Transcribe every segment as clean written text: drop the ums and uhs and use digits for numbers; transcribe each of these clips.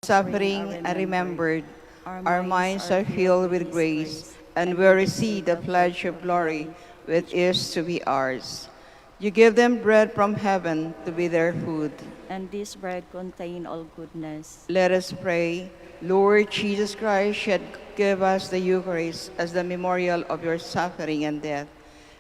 suffering are remembered, our minds are filled with grace, and we receive the pledge of glory which is to be ours. You give them bread from heaven to be their food. And this bread contain all goodness. Let us pray. Lord Jesus Christ, should give us the Eucharist as the memorial of your suffering and death.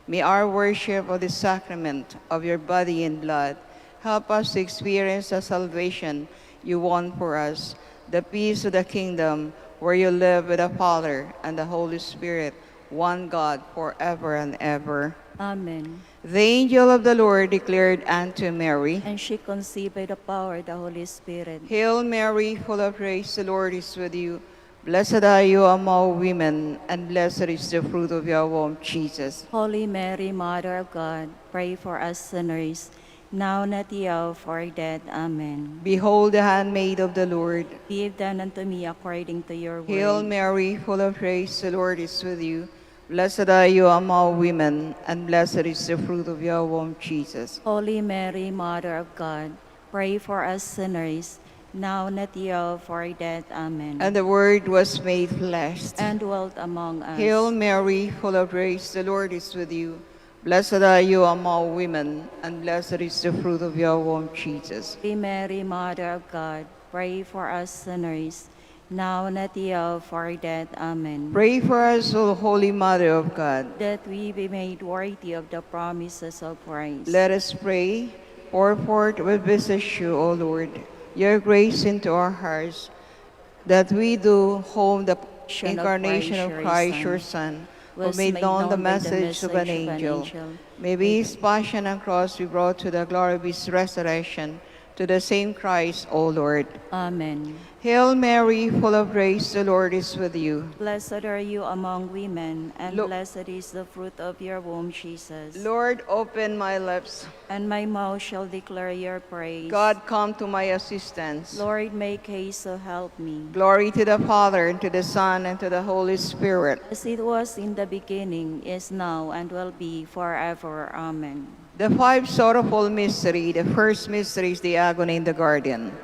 May our worship of the sacrament of your body and blood help us to experience the salvation you won for us, the peace of the kingdom where you live with the Father and the Holy Spirit, one God, forever and ever. Amen. The angel of the Lord declared unto Mary, And she conceived by the power of the Holy Spirit. Hail Mary, full of grace, the Lord is with you. Blessed are you among women, and blessed is the fruit of your womb, Jesus. Holy Mary, Mother of God, pray for us sinners, now and at the hour of our death. Amen. Behold the handmaid of the Lord. Be it done unto me according to your word. Hail Mary, full of grace, the Lord is with you. Blessed are you among women, and blessed is the fruit of your womb, Jesus. Holy Mary, Mother of God, pray for us sinners, now and at the hour of our death. Amen. And the Word was made flesh and dwelt among us. Hail Mary, full of grace, the Lord is with you. Blessed are you among women, and blessed is the fruit of your womb, Jesus. Holy Mary, Mother of God, pray for us sinners, now and at the hour of our death. Amen. Pray for us, O Holy Mother of God, that we be made worthy of the promises of Christ. Let us pray. Pour forth with beseech you, O Lord, your grace into our hearts, that we do home the incarnation of Christ, your Son, who made known the message of an angel. May his passion and cross be brought to the glory of his resurrection, to the same Christ, O Lord. Amen. Hail Mary, full of grace, the Lord is with you. Blessed are you among women, and Lo- blessed is the fruit of your womb, Jesus. Lord, open my lips. And my mouth shall declare your praise. God, come to my assistance. Lord, make haste to help me. Glory to the Father, and to the Son, and to the Holy Spirit. As it was in the beginning, is now, and will be forever. Amen. The five sorrowful mystery. The first mystery is the agony in the garden.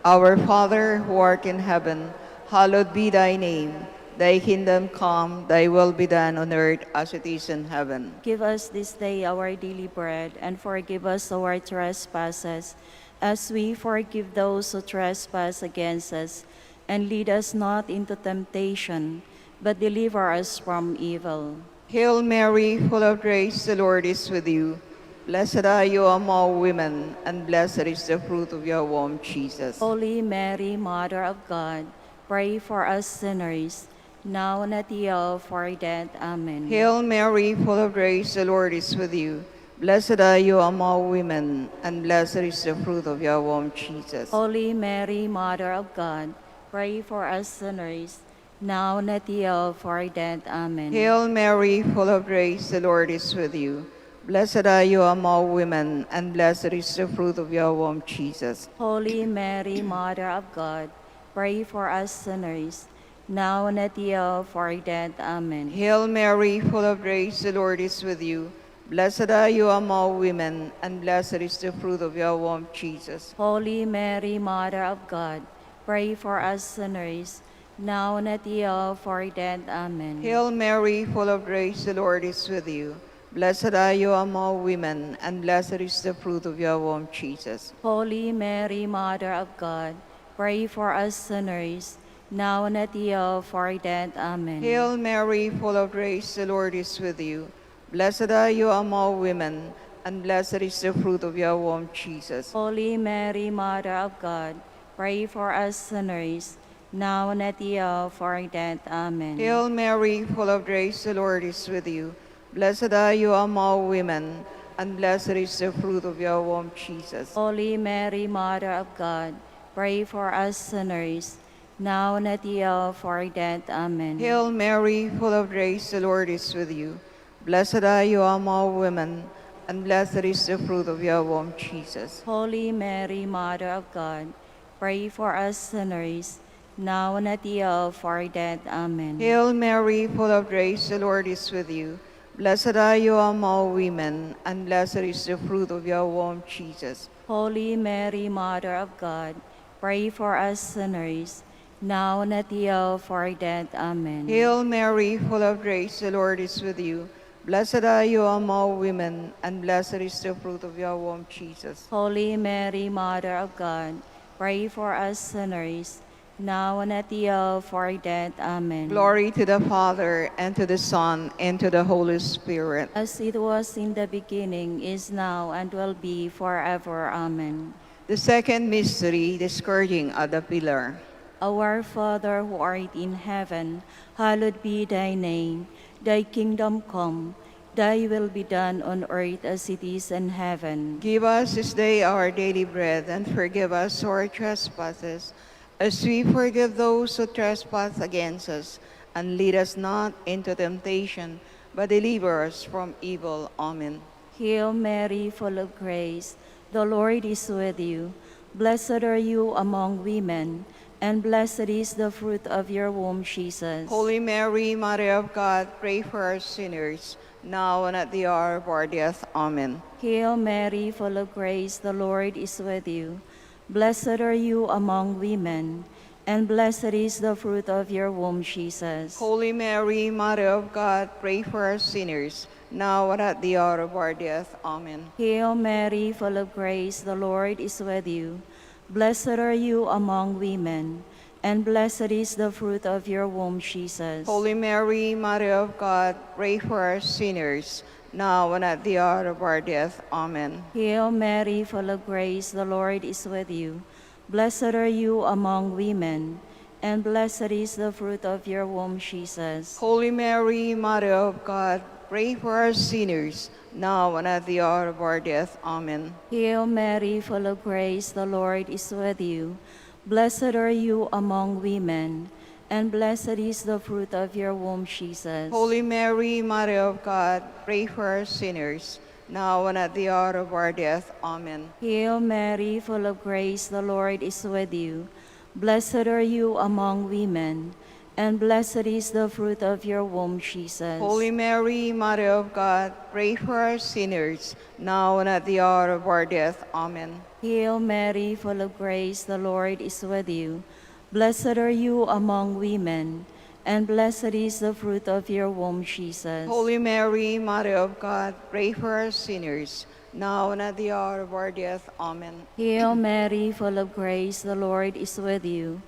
Our Father, who art in heaven, hallowed be thy name. Thy kingdom come, thy will be done on earth as it is in heaven. Give us this day our daily bread, and forgive us our trespasses, as we forgive those who trespass against us. And lead us not into temptation, but deliver us from evil. Hail Mary, full of grace, the Lord is with you. Blessed are you among women, and blessed is the fruit of your womb, Jesus. Holy Mary, Mother of God, pray for us sinners, now and at the hour of our death. Amen. Hail Mary, full of grace, the Lord is with you. Blessed are you among women, and blessed is the fruit of your womb, Jesus. Holy Mary, Mother of God, pray for us sinners, now and at the hour of our death. Amen. Hail Mary, full of grace, the Lord is with you. Blessed are you among women, and blessed is the fruit of your womb, Jesus. Holy Mary, Mother of God, pray for us sinners, now and at the hour of our death. Amen. Hail Mary, full of grace, the Lord is with you. Blessed are you among women, and blessed is the fruit of your womb, Jesus. Holy Mary, Mother of God, pray for us sinners, now and at the hour of our death. Amen. Hail Mary, full of grace, the Lord is with you. Blessed are you among women, and blessed is the fruit of your womb, Jesus. Holy Mary, Mother of God, pray for us sinners, now and at the hour of our death. Amen. Hail Mary, full of grace, the Lord is with you. Blessed are you among women, and blessed is the fruit of your womb, Jesus. Holy Mary, Mother of God, pray for us sinners, now and at the hour of our death. Amen. Hail Mary, full of grace, the Lord is with you. Blessed are you among women, and blessed is the fruit of your womb, Jesus. Holy Mary, Mother of God, pray for us sinners, now and at the hour of our death. Amen. Hail Mary, full of grace, the Lord is with you. Blessed are you among women, and blessed is the fruit of your womb, Jesus. Holy Mary, Mother of God, pray for us sinners, now and at the hour of our death. Amen. Hail Mary, full of grace, the Lord is with you. Blessed are you among women, and blessed is the fruit of your womb, Jesus. Holy Mary, Mother of God, pray for us sinners, now and at the hour of our death. Amen. Hail Mary, full of grace, the Lord is with you. Blessed are you among women, and blessed is the fruit of your womb, Jesus. Holy Mary, Mother of God, pray for us sinners, now and at the hour of our death. Amen. Glory to the Father, and to the Son, and to the Holy Spirit. As it was in the beginning, is now, and will be forever. Amen. The second mystery, the scourging of the pillar. Our Father who art in heaven, hallowed be thy name. Thy kingdom come, thy will be done on earth as it is in heaven. Give us this day our daily bread, and forgive us our trespasses, as we forgive those who trespass against us. And lead us not into temptation, but deliver us from evil. Amen. Hail Mary, full of grace, the Lord is with you. Blessed are you among women, and blessed is the fruit of your womb, Jesus. Holy Mary, Mother of God, pray for us sinners, now and at the hour of our death. Amen. Hail Mary, full of grace, the Lord is with you. Blessed are you among women, and blessed is the fruit of your womb, Jesus. Holy Mary, Mother of God, pray for us sinners, now and at the hour of our death. Amen. Hail Mary, full of grace, the Lord is with you. Blessed are you among women, and blessed is the fruit of your womb, Jesus. Holy Mary, Mother of God, pray for us sinners, now and at the hour of our death. Amen. Hail Mary, full of grace, the Lord is with you. Blessed are you among women, and blessed is the fruit of your womb, Jesus. Holy Mary, Mother of God, pray for us sinners, now and at the hour of our death. Amen. Hail Mary, full of grace, the Lord is with you. Blessed are you among women, and blessed is the fruit of your womb, Jesus. Holy Mary, Mother of God, pray for us sinners, now and at the hour of our death. Amen. Hail Mary, full of grace, the Lord is with you. Blessed are you among women, and blessed is the fruit of your womb, Jesus. Holy Mary, Mother of God, pray for us sinners, now and at the hour of our death. Amen. Hail Mary, full of grace, the Lord is with you. Blessed are you among women, and blessed is the fruit of your womb, Jesus. Holy Mary, Mother of God, pray for us sinners, now and at the hour of our death. Amen. Hail Mary, full of grace, the Lord is with you.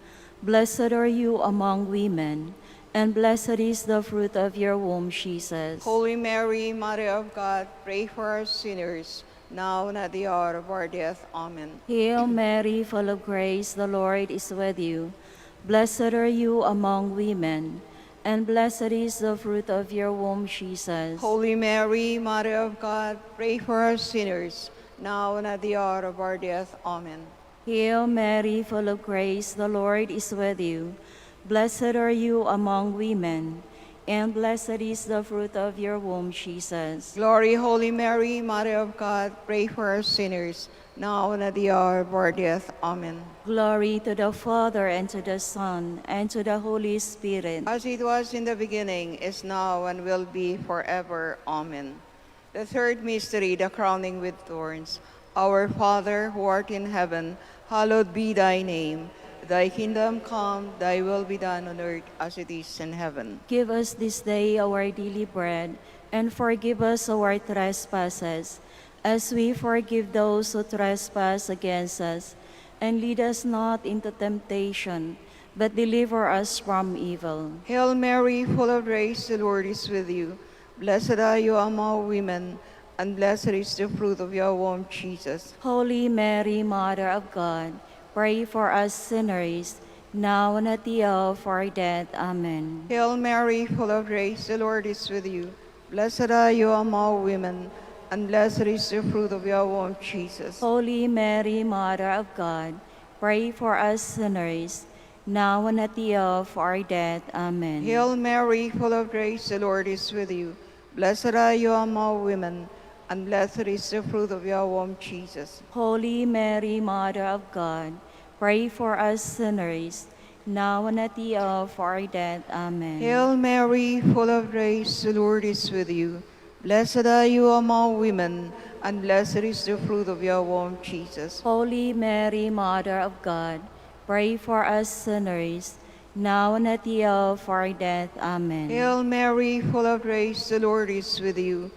Blessed are you among women, and blessed is the fruit of your womb, Jesus. Holy Mary, Mother of God, pray for us sinners, now and at the hour of our death. Amen. Hail Mary, full of grace, the Lord is with you. Blessed are you among women, and blessed is the fruit of your womb, Jesus. Holy Mary, Mother of God, pray for us sinners, now and at the hour of our death. Amen. Hail Mary, full of grace, the Lord is with you. Blessed are you among women, and blessed is the fruit of your womb, Jesus. Glory, Holy Mary, Mother of God, pray for us sinners, now and at the hour of our death. Amen. Glory to the Father, and to the Son, and to the Holy Spirit. As it was in the beginning, is now, and will be forever. Amen. The third mystery, the crowning with thorns. Our Father, who art in heaven, hallowed be thy name. Thy kingdom come, thy will be done on earth as it is in heaven. Give us this day our daily bread, and forgive us our trespasses, as we forgive those who trespass against us. And lead us not into temptation, but deliver us from evil. Hail Mary, full of grace, the Lord is with you. Blessed are you among women, and blessed is the fruit of your womb, Jesus. Holy Mary, Mother of God, pray for us sinners, now and at the hour of our death. Amen. Hail Mary, full of grace, the Lord is with you. Blessed are you among women, and blessed is the fruit of your womb, Jesus. Holy Mary, Mother of God, pray for us sinners, now and at the hour of our death. Amen. Hail Mary, full of grace, the Lord is with you. Blessed are you among women, and blessed is the fruit of your womb, Jesus. Holy Mary, Mother of God, pray for us sinners, now and at the hour of our death. Amen. Hail Mary, full of grace, the Lord is with you. Blessed are you among women, and blessed is the fruit of your womb, Jesus. Holy Mary, Mother of God, pray for us sinners, now and at the hour of our death. Amen. Hail Mary, full of grace, the Lord is with you.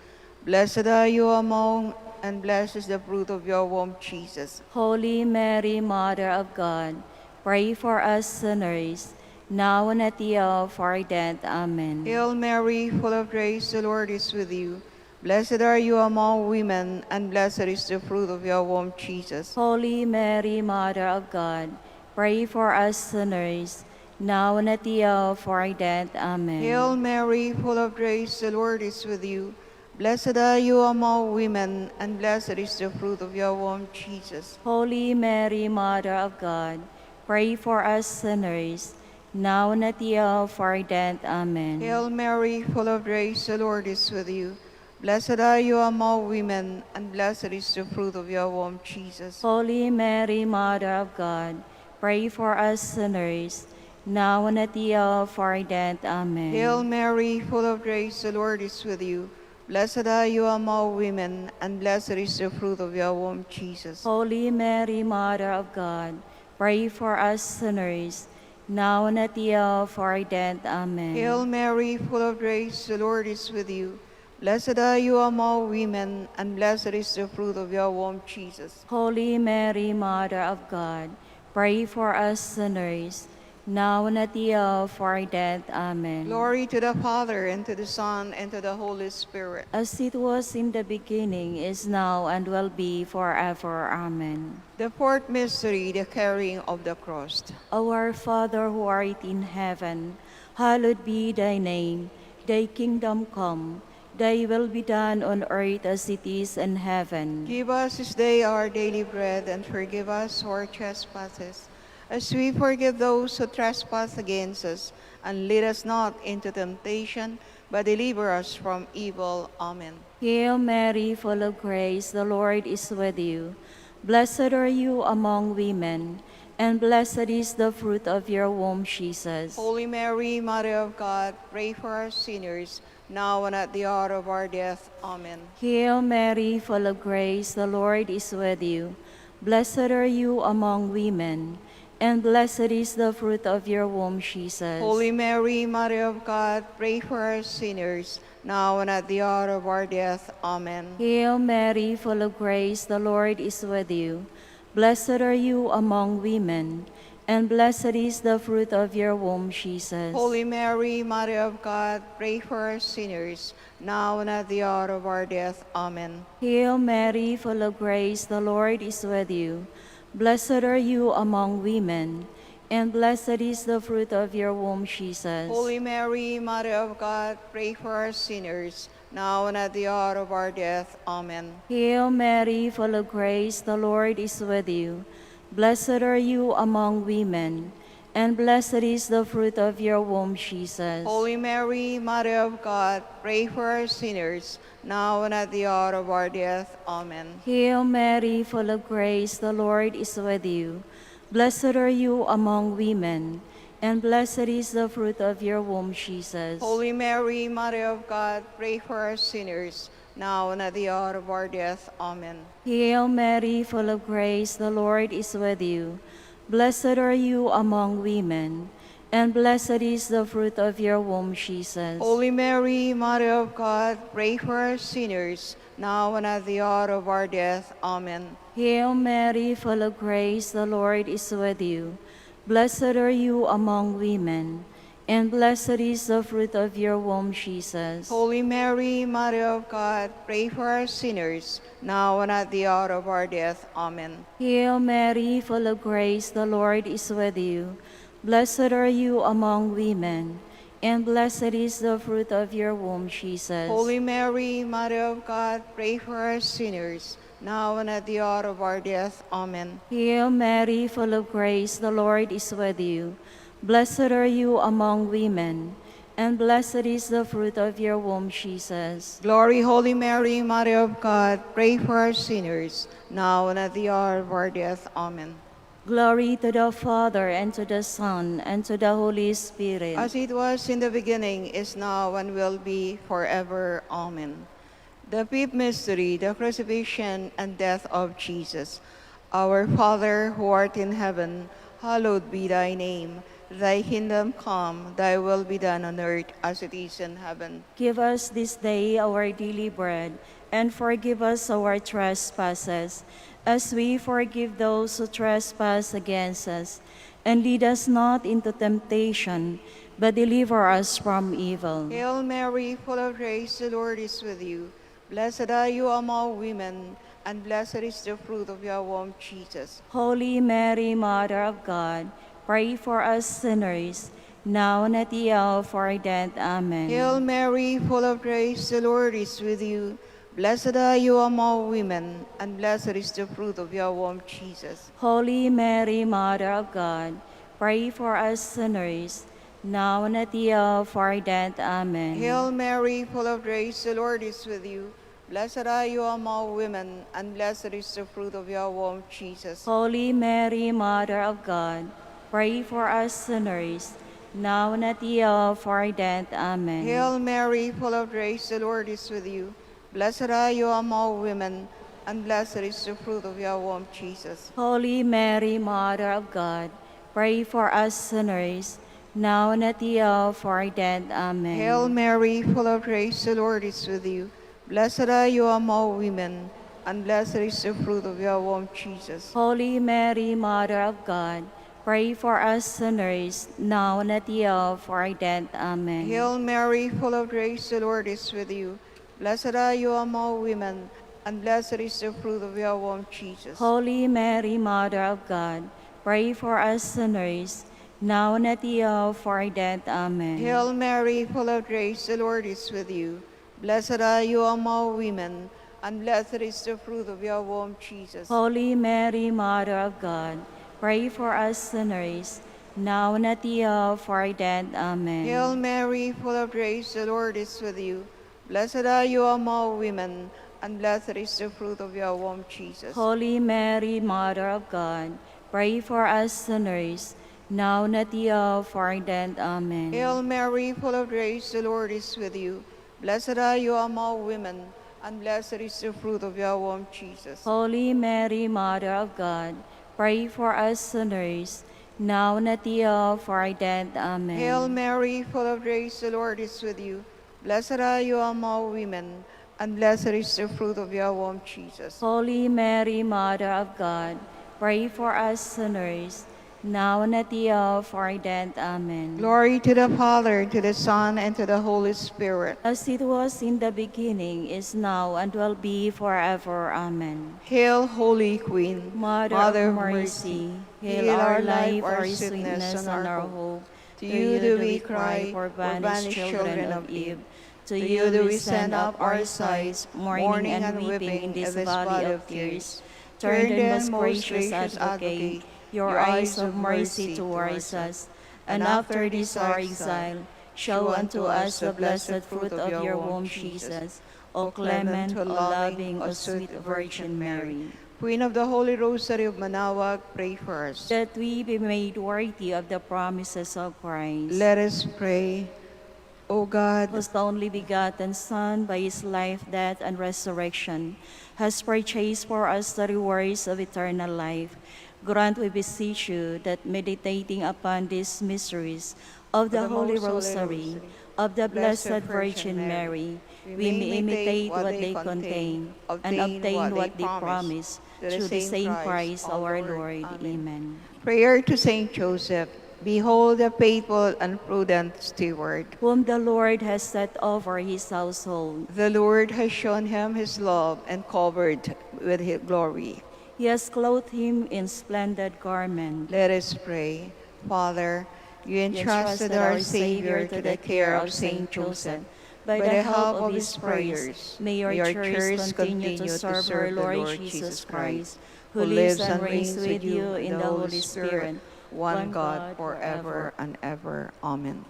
Blessed are you among, and blessed is the fruit of your womb, Jesus. Holy Mary, Mother of God, pray for us sinners, now and at the hour of our death. Amen. Hail Mary, full of grace, the Lord is with you. Blessed are you among women, and blessed is the fruit of your womb, Jesus. Holy Mary, Mother of God, pray for us sinners, now and at the hour of our death. Amen. Hail Mary, full of grace, the Lord is with you. Blessed are you among women, and blessed is the fruit of your womb, Jesus. Holy Mary, Mother of God, pray for us sinners, now and at the hour of our death. Amen. Hail Mary, full of grace, the Lord is with you. Blessed are you among women, and blessed is the fruit of your womb, Jesus. Holy Mary, Mother of God, pray for us sinners, now and at the hour of our death. Amen. Hail Mary, full of grace, the Lord is with you. Blessed are you among women, and blessed is the fruit of your womb, Jesus. Holy Mary, Mother of God, pray for us sinners, now and at the hour of our death. Amen. Hail Mary, full of grace, the Lord is with you. Blessed are you among women, and blessed is the fruit of your womb, Jesus. Holy Mary, Mother of God, pray for us sinners, now and at the hour of our death. Amen. Glory to the Father, and to the Son, and to the Holy Spirit. As it was in the beginning, is now, and will be forever. Amen. The fourth mystery, the carrying of the cross. Our Father who art in heaven, hallowed be thy name. Thy kingdom come, thy will be done on earth as it is in heaven. Give us this day our daily bread, and forgive us our trespasses, as we forgive those who trespass against us. And lead us not into temptation, but deliver us from evil. Amen. Hail Mary, full of grace, the Lord is with you. Blessed are you among women, and blessed is the fruit of your womb, Jesus. Holy Mary, Mother of God, pray for us sinners, now and at the hour of our death. Amen. Hail Mary, full of grace, the Lord is with you. Blessed are you among women, and blessed is the fruit of your womb, Jesus. Holy Mary, Mother of God, pray for us sinners, now and at the hour of our death. Amen. Hail Mary, full of grace, the Lord is with you. Blessed are you among women, and blessed is the fruit of your womb, Jesus. Holy Mary, Mother of God, pray for us sinners, now and at the hour of our death. Amen. Hail Mary, full of grace, the Lord is with you. Blessed are you among women, and blessed is the fruit of your womb, Jesus. Holy Mary, Mother of God, pray for us sinners, now and at the hour of our death. Amen. Hail Mary, full of grace, the Lord is with you. Blessed are you among women, and blessed is the fruit of your womb, Jesus. Holy Mary, Mother of God, pray for us sinners, now and at the hour of our death. Amen. Hail Mary, full of grace, the Lord is with you. Blessed are you among women, and blessed is the fruit of your womb, Jesus. Holy Mary, Mother of God, pray for us sinners, now and at the hour of our death. Amen. Hail Mary, full of grace, the Lord is with you. Blessed are you among women, and blessed is the fruit of your womb, Jesus. Holy Mary, Mother of God, pray for us sinners, now and at the hour of our death. Amen. Hail Mary, full of grace, the Lord is with you. Blessed are you among women, and blessed is the fruit of your womb, Jesus. Holy Mary, Mother of God, pray for us sinners, now and at the hour of our death. Amen. Hail Mary, full of grace, the Lord is with you. Blessed are you among women, and blessed is the fruit of your womb, Jesus. Holy Mary, Mother of God, pray for us sinners, now and at the hour of our death. Amen. Hail Mary, full of grace, the Lord is with you. Blessed are you among women, and blessed is the fruit of your womb, Jesus. Glory, Holy Mary, Mother of God, pray for us sinners, now and at the hour of our death. Amen. Glory to the Father, and to the Son, and to the Holy Spirit. As it was in the beginning, is now, and will be forever. Amen. The fifth mystery, the crucifixion and death of Jesus. Our Father, who art in heaven, hallowed be thy name. Thy kingdom come, thy will be done on earth as it is in heaven. Give us this day our daily bread, and forgive us our trespasses, as we forgive those who trespass against us. And lead us not into temptation, but deliver us from evil. Hail Mary, full of grace, the Lord is with you. Blessed are you among women, and blessed is the fruit of your womb, Jesus. Holy Mary, Mother of God, pray for us sinners, now and at the hour of our death. Amen. Hail Mary, full of grace, the Lord is with you. Blessed are you among women, and blessed is the fruit of your womb, Jesus. Holy Mary, Mother of God, pray for us sinners, now and at the hour of our death. Amen. Hail Mary, full of grace, the Lord is with you. Blessed are you among women, and blessed is the fruit of your womb, Jesus. Holy Mary, Mother of God, pray for us sinners, now and at the hour of our death. Amen. Hail Mary, full of grace, the Lord is with you. Blessed are you among women, and blessed is the fruit of your womb, Jesus. Holy Mary, Mother of God, pray for us sinners, now and at the hour of our death. Amen. Hail Mary, full of grace, the Lord is with you. Blessed are you among women, and blessed is the fruit of your womb, Jesus. Holy Mary, Mother of God, pray for us sinners, now and at the hour of our death. Amen. Hail Mary, full of grace, the Lord is with you. Blessed are you among women, and blessed is the fruit of your womb, Jesus. Holy Mary, Mother of God, pray for us sinners, now and at the hour of our death. Amen. Hail Mary, full of grace, the Lord is with you. Blessed are you among women, and blessed is the fruit of your womb, Jesus. Holy Mary, Mother of God, pray for us sinners, now and at the hour of our death. Amen. Hail Mary, full of grace, the Lord is with you. Blessed are you among women, and blessed is the fruit of your womb, Jesus. Holy Mary, Mother of God, pray for us sinners, now and at the hour of our death. Amen. Hail Mary, full of grace, the Lord is with you. Blessed are you among women, and blessed is the fruit of your womb, Jesus. Holy Mary, Mother of God, pray for us sinners, now and at the hour of our death. Amen. Hail Mary, full of grace, the Lord is with you. Blessed are you among women, and blessed is the fruit of your womb, Jesus. Holy Mary, Mother of God, pray for us sinners, now and at the hour of our death. Amen. Glory to the Father, to the Son, and to the Holy Spirit. As it was in the beginning, is now, and will be forever. Amen. Hail, Holy Queen, Mother of mercy, hail our life, our sweetness, and our hope. To you do we cry, for banished children of Eve. To you do we send up our sighs, mourning and weeping in this valley of tears. Turn then, most gracious Advocate, your eyes of mercy towards us, and after this our exile, show unto us the blessed fruit of your womb, Jesus. O clement, O loving, O sweet Virgin Mary, Queen of the Holy Rosary of Manaoag, pray for us. that we be made worthy of the promises of Christ. Let us pray. O God, Whose only begotten Son, by his life, death, and resurrection, has purchased for us the rewards of eternal life, grant, we beseech you, that meditating upon these mysteries of the Holy Rosary of the Blessed Virgin Mary, we may imitate what they contain and obtain what they promise, through the same Christ our Lord. Amen. prayer to Saint Joseph. Behold the faithful and prudent steward. Whom the Lord has set over his household. The Lord has shown him his love and covered with his glory. He has clothed him in splendid garment. Let us pray. Father, you entrusted our Savior to the care of Saint Joseph. By the help of his prayers, may your church continue to serve our Lord Jesus Christ, who lives and reigns with you in the Holy Spirit, one God, forever and ever. Amen.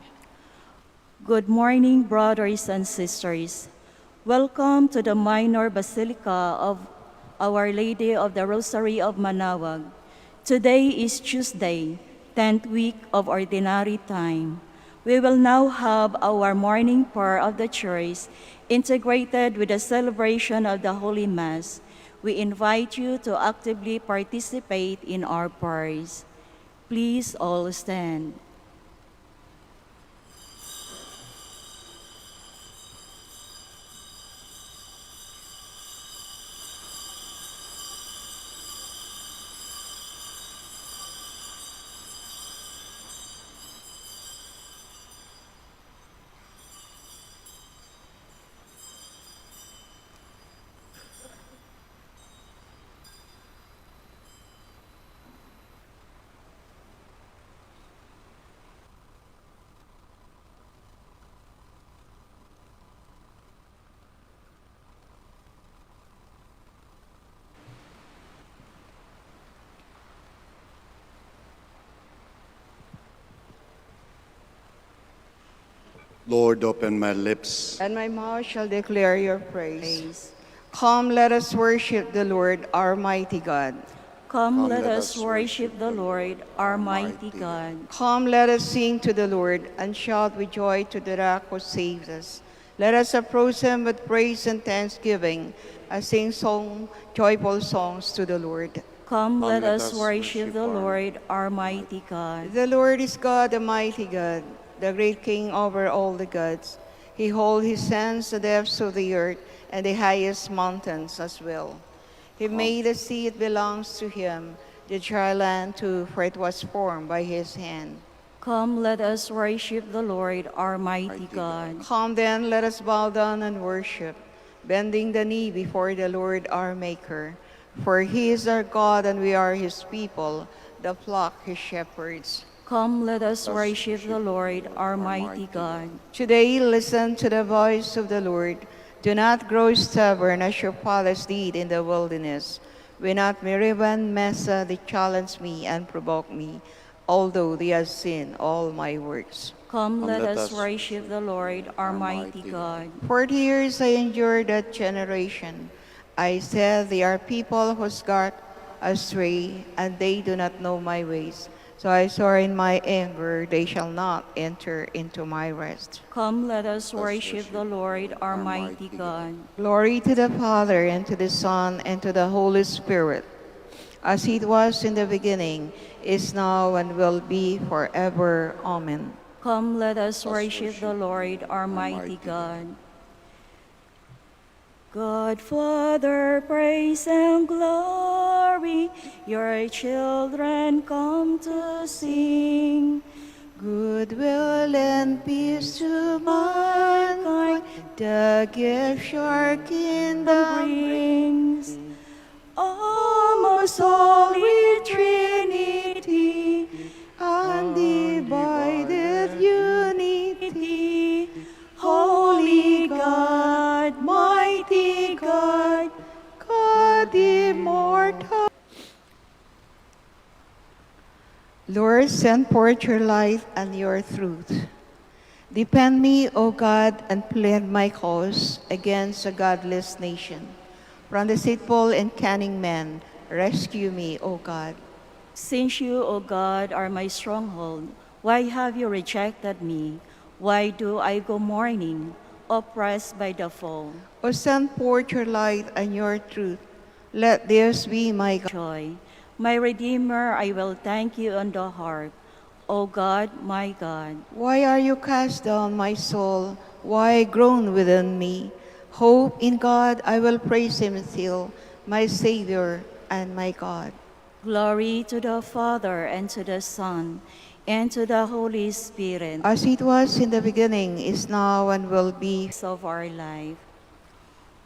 Good morning, brothers and sisters. Welcome to the Minor Basilica of Our Lady of the Rosary of Manaoag. Today is Tuesday, 10th week of Ordinary Time. We will now have our morning prayer of the Church integrated with the celebration of the Holy Mass. We invite you to actively participate in our prayers. Please all stand. Lord, open my lips. And my mouth shall declare your praise. Praise. Come, let us worship the Lord, our mighty God. Come, let us worship the Lord, our mighty God. Come, let us sing to the Lord, and shout with joy to the Rock who saves us. Let us approach him with praise and thanksgiving, and sing joyful songs to the Lord. Come, let us worship the Lord, our mighty God. The Lord is God, the mighty God, the great King over all the gods. He holds his hands the depths of the earth, and the highest mountains as well. He made the sea, it belongs to him, the dry land too, for it was formed by his hand. Come, let us worship the Lord, our mighty God. Come then, let us bow down and worship, bending the knee before the Lord our Maker. For he is our God, and we are his people, the flock his shepherds. Come, let us worship the Lord, our mighty God. Today, listen to the voice of the Lord. Do not grow stubborn as your fathers did in the wilderness, when at Meribah and Massa they challenged me and provoked me, although they have seen all my works. Come, let us worship the Lord, our mighty God. 40 years I endured that generation. I said, they are people whose heart astray, and they do not know my ways. So I swore in my anger, they shall not enter into my rest. Come, let us worship the Lord, our mighty God. Glory to the Father, and to the Son, and to the Holy Spirit, as it was in the beginning, is now, and will be forever. Amen. Come, let us worship the Lord, our mighty God. God, Father, praise and glory, your children come to sing. Goodwill and peace to mankind, the gift your kingdom brings. O most holy Trinity, undivided unity, holy God, mighty God, God immortal. Lord, send forth your light and your truth. Defend me, O God, and plead my cause against a godless nation. From the deceitful and cunning men, rescue me, O God. Since you, O God, are my stronghold, why have you rejected me? Why do I go mourning, oppressed by the foe? O send forth your light and your truth. Let this be my Joy, my Redeemer, I will thank you on the harp. O God, my God. Why are you cast down, my soul? Why groan within me? Hope in God, I will praise him still, my Savior and my God. Glory to the Father, and to the Son, and to the Holy Spirit. As it was in the beginning, is now, and will be. Of our life.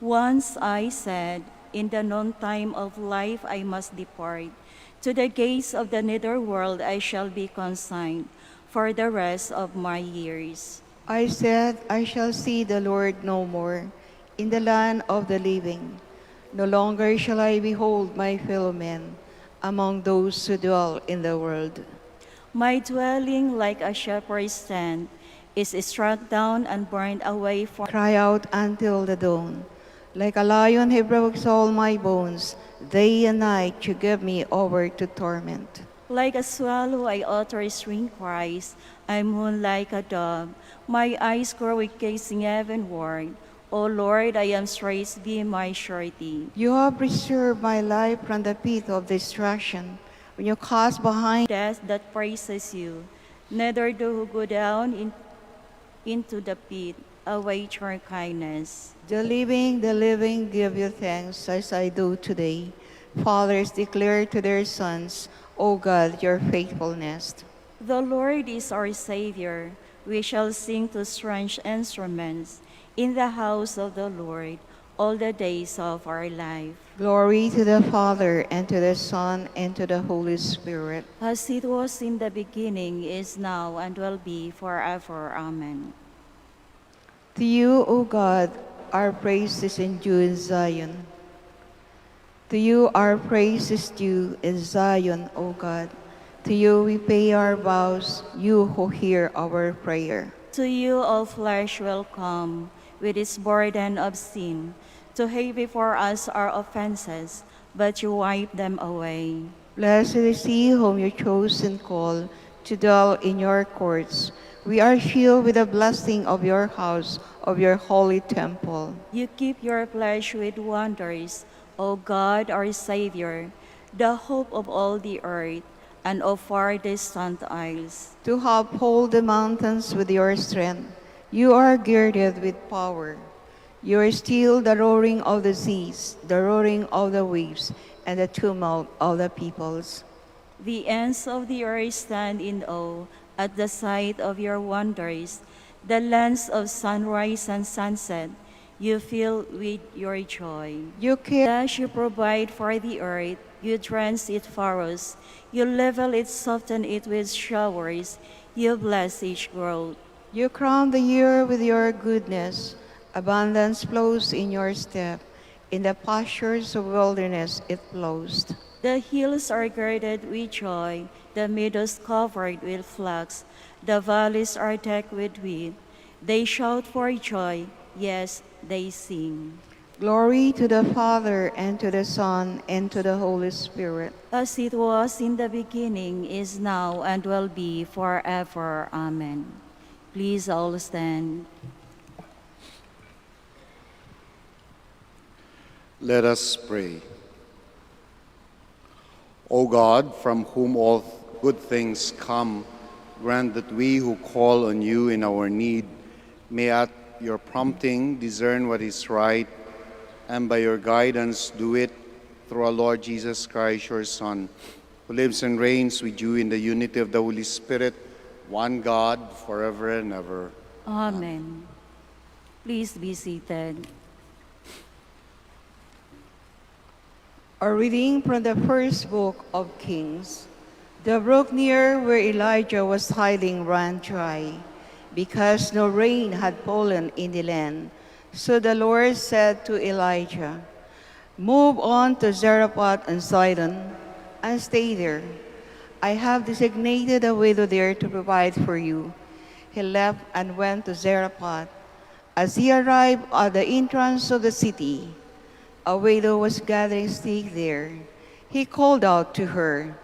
Once I said, in the noontime of life I must depart. To the gates of the netherworld I shall be consigned for the rest of my years. I said, I shall see the Lord no more in the land of the living. No longer shall I behold my fellow men among those who dwell in the world. My dwelling, like a shepherd's tent, is struck down and burned away for Cry out until the dawn. Like a lion he breaks all my bones. Day and night you give me over to torment. Like a swallow I utter string cries, I moon like a dove. My eyes grow with gazing heavenward. O Lord, I am straight, be my surety. You have preserved my life from the pit of destruction. When you cast behind death that praises you, neither do who go down into the pit await your kindness. the living give you thanks as I do today. Fathers declare to their sons, O God, your faithfulness. The Lord is our Savior. We shall sing to strange instruments in the house of the Lord all the days of our life. Glory to the Father, and to the Son, and to the Holy Spirit. As it was in the beginning, is now, and will be forever. Amen. To you, O God, our praise is due in Zion. To you our praise is due in Zion, O God. To you we pay our vows, you who hear our prayer. To you all flesh will come with its burden of sin, to lay before us our offenses, but you wipe them away. Blessed is he whom you chose and call to dwell in your courts. We are filled with the blessing of your house, of your holy temple. You keep your flesh with wonders, O God, our Savior, the hope of all the earth and of far distant isles. To uphold the mountains with your strength, you are girded with power. You are still the roaring of the seas, the roaring of the waves, and the tumult of the peoples. The ends of the earth stand in awe at the sight of your wonders. The lands of sunrise and sunset you fill with your joy. You care Thus you provide for the earth, you drench it furrows, you level it, soften it with showers, you bless each growth. You crown the year with your goodness. Abundance flows in your step. In the pastures of wilderness it flows. The hills are girded with joy, the meadows covered with flax, the valleys are decked with wheat. They shout for joy, yes, they sing. Glory to the Father, and to the Son, and to the Holy Spirit. As it was in the beginning, is now, and will be forever. Amen. Please all stand. Let us pray. O God, from whom all good things come, grant that we who call on you in our need may at your prompting discern what is right, and by your guidance do it through our Lord Jesus Christ, your Son, who lives and reigns with you in the unity of the Holy Spirit, one God, forever and ever. Amen. Please be seated. A reading from the first book of Kings. The brook near where Elijah was hiding ran dry, because no rain had fallen in the land. So the Lord said to Elijah, "Move on to Zarephath and Sidon, and stay there. I have designated a widow there to provide for you." He left and went to Zarephath. As he arrived at the entrance of the city, a widow was gathering sticks there. He called out to her,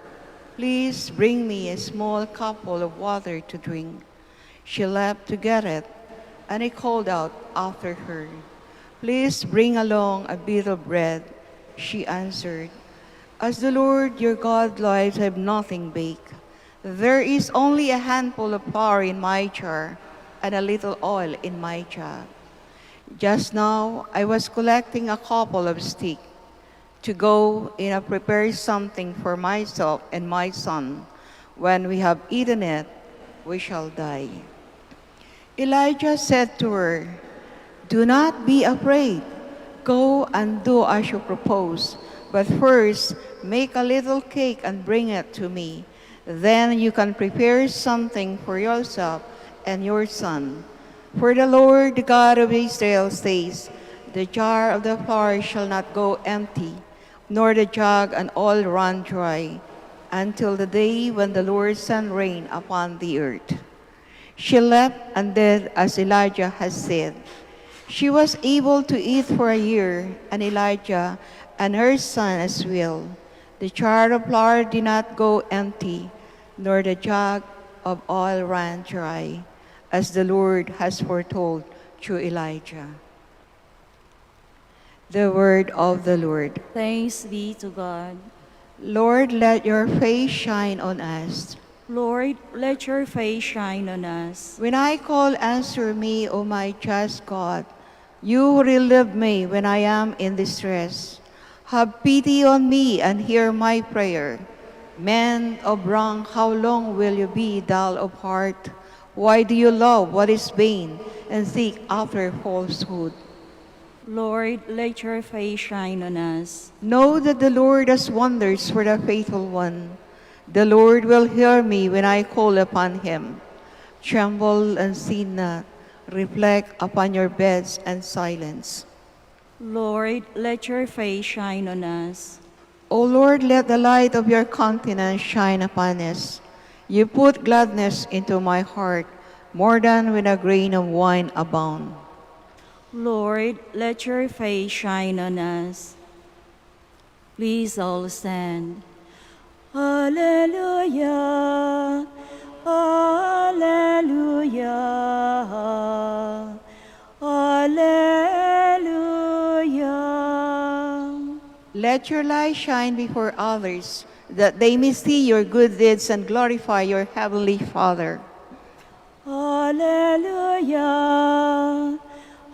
"Please bring me a small cupful of water to drink." She left to get it, and he called out after her, "Please bring along a bit of bread." She answered, "As the Lord your God lives, I have nothing baked. There is only a handful of flour in my jar and a little oil in my jug. Just now I was collecting a couple of sticks to go in and prepare something for myself and my son. When we have eaten it, we shall die." Elijah said to her, "Do not be afraid. Go and do as you propose, but first make a little cake and bring it to me. Then you can prepare something for yourself and your son. For the Lord, the God of Israel, says, the jar of the flour shall not go empty, nor the jug and oil run dry, until the day when the Lord sends rain upon the earth." She left and did as Elijah had said. She was able to eat for a year, and Elijah and her son as well. The jar of flour did not go empty, nor the jug of oil ran dry, as the Lord has foretold through Elijah. The word of the Lord. Thanks be to God. Lord, let your face shine on us. Lord, let your face shine on us. When I call, answer me, O my just God. You who relieve me when I am in distress. Have pity on me and hear my prayer. Men of wrong, how long will you be dull of heart? Why do you love what is vain and seek after falsehood? Lord, let your face shine on us. Know that the Lord does wonders for the faithful one. The Lord will hear me when I call upon him. Tremble and sin not. Reflect upon your beds and silence. Lord, let your face shine on us. O Lord, let the light of your countenance shine upon us. You put gladness into my heart, more than when a grain of wine abound. Lord, let your face shine on us. Please all stand. Alleluia, alleluia, alleluia. Let your light shine before others, that they may see your good deeds and glorify your heavenly Father. Alleluia,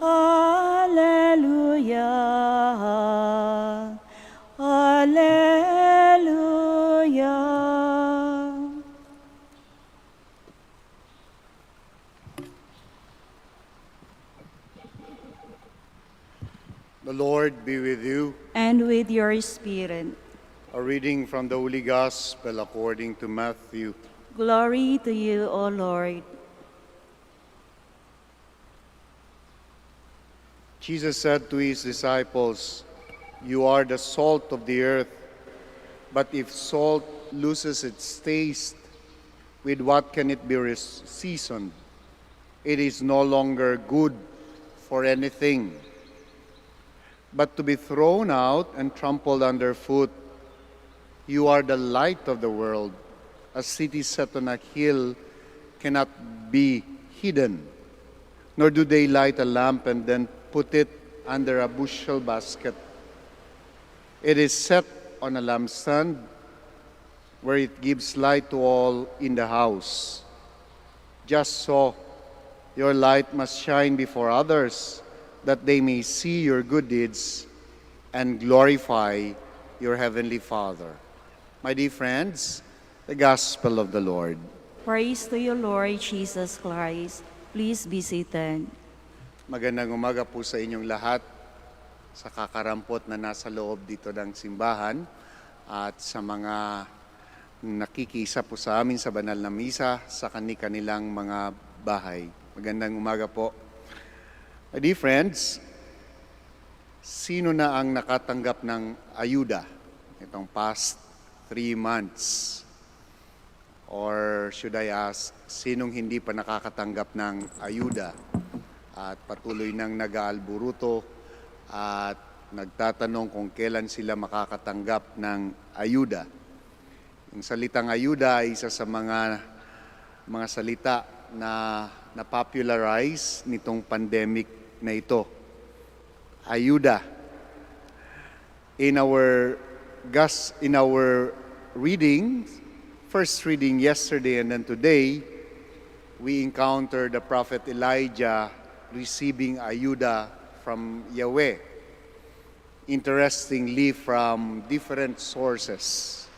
alleluia, alleluia. The Lord be with you. And with your spirit. A reading from the Holy Gospel according to Matthew. Glory to you, O Lord. Jesus said to his disciples, "You are the salt of the earth, but if salt loses its taste, with what can it be seasoned? It is no longer good for anything, but to be thrown out and trampled underfoot. You are the light of the world. A city set on a hill cannot be hidden, nor do they light a lamp and then put it under a bushel basket. It is set on a lampstand where it gives light to all in the house. Just so, your light must shine before others, that they may see your good deeds and glorify your heavenly Father." My dear friends, the Gospel of the Lord. Praise to you, Lord Jesus Christ. Please be seated. Magandang umaga po sa inyong lahat, sa kakarampot na nasa loob dito ng simbahan at sa mga nakikisa po sa amin sa banal na misa sa kanilang mga bahay. Magandang umaga po. My dear friends, sino na ang nakatanggap ng ayuda itong past 3 months? Or should I ask, sinong hindi pa nakakatanggap ng ayuda at patuloy nang nag-aalburuto at nagtatanong kung kailan sila makakatanggap ng ayuda? Yung salitang ayuda ay isa sa mga salita na na-popularize nitong pandemic na ito. Ayuda. In our reading, first reading yesterday and then today, we encountered the prophet Elijah receiving ayuda from Yahweh. Interestingly, from different sources.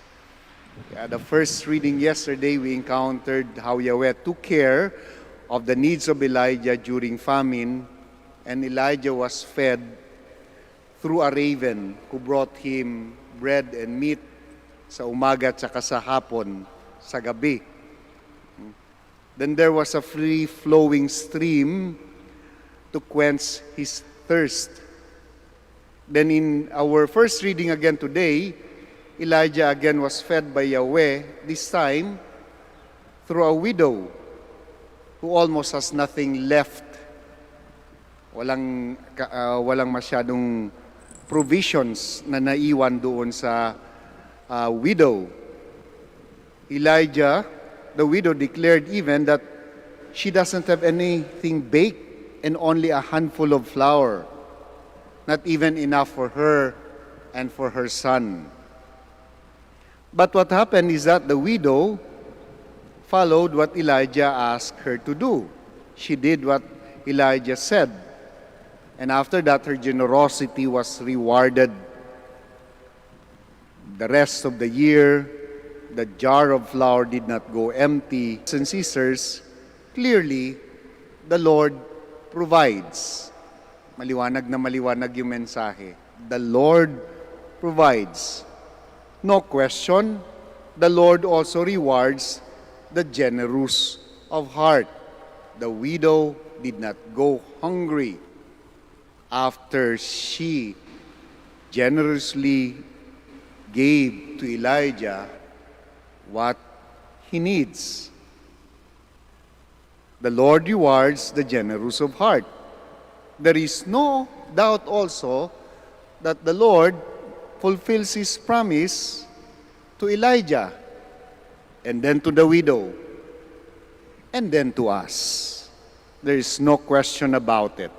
The first reading yesterday, we encountered how Yahweh took care of the needs of Elijah during famine, and Elijah was fed through a raven who brought him bread and meat sa umaga at saka sa hapon, sa gabi. Then there was a free-flowing stream to quench his thirst. Then in our first reading again today, Elijah again was fed by Yahweh, this time through a widow who almost has nothing left. Walang masyadong provisions na naiwan doon sa widow. Elijah, the widow, declared even that she doesn't have anything baked and only a handful of flour, not even enough for her and for her son. But what happened is that the widow followed what Elijah asked her to do. She did what Elijah said. And after that, her generosity was rewarded. The rest of the year, the jar of flour did not go empty. And sisters, clearly, the Lord provides. Maliwanag na maliwanag yung mensahe. The Lord provides. No question, the Lord also rewards the generous of heart. The widow did not go hungry after she generously gave to Elijah what he needs. The Lord rewards the generous of heart. There is no doubt also that the Lord fulfills His promise to Elijah, and then to the widow, and then to us. There is no question about it.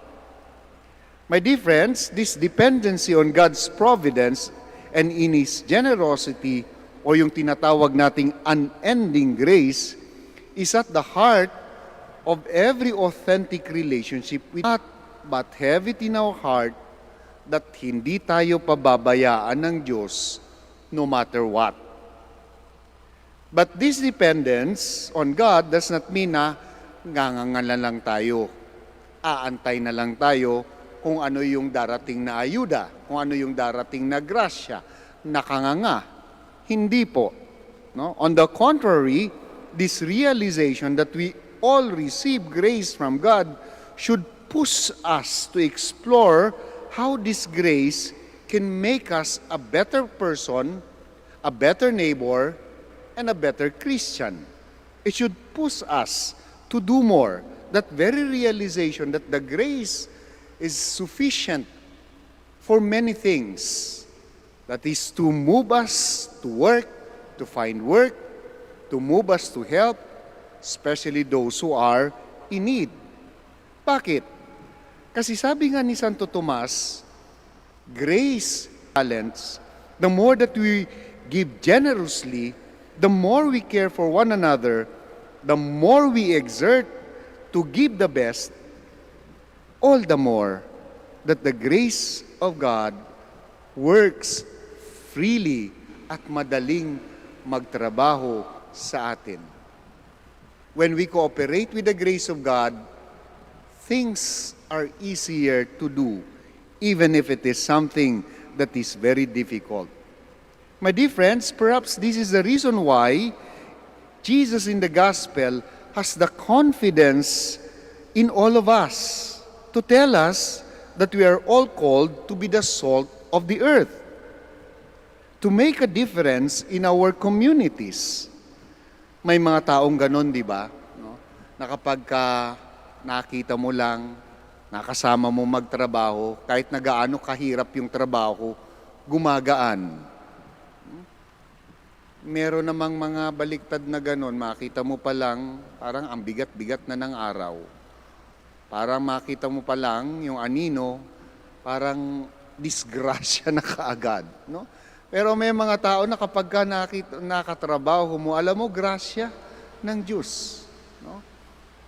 My dear friends, this dependency on God's providence and in His generosity, o yung tinatawag nating unending grace, is at the heart of every authentic relationship with God. But have it in our heart that hindi tayo pababayaan ng Diyos no matter what. But this dependence on God does not mean na ngangangala lang tayo. Aantay na lang tayo kung ano yung darating na ayuda, kung ano yung darating na grasya, nakanganga. Hindi po. No? On the contrary, this realization that we all receive grace from God should push us to explore how this grace can make us a better person, a better neighbor, and a better Christian. It should push us to do more. That very realization that the grace is sufficient for many things. That is to move us to work, to find work, to move us to help, especially those who are in need. Bakit? Kasi sabi nga ni Santo Tomas, grace, talents, the more that we give generously, the more we care for one another, the more we exert to give the best, all the more that the grace of God works freely at madaling magtrabaho sa atin. When we cooperate with the grace of God, things are easier to do, even if it is something that is very difficult. My dear friends, perhaps this is the reason why Jesus in the gospel has the confidence in all of us to tell us that we are all called to be the salt of the earth, to make a difference in our communities. May mga taong ganon, di ba? No? Na kapag nakita mo lang, nakasama mo magtrabaho, kahit na gaano kahirap yung trabaho, gumagaan. Meron namang mga baliktad na ganon, makita mo pa lang, parang ang bigat-bigat na ng araw. Parang makita mo pa lang yung anino, parang disgrasya na kaagad. No? Pero may mga tao na kapag nakatrabaho mo, alam mo, grasya ng Diyos. No?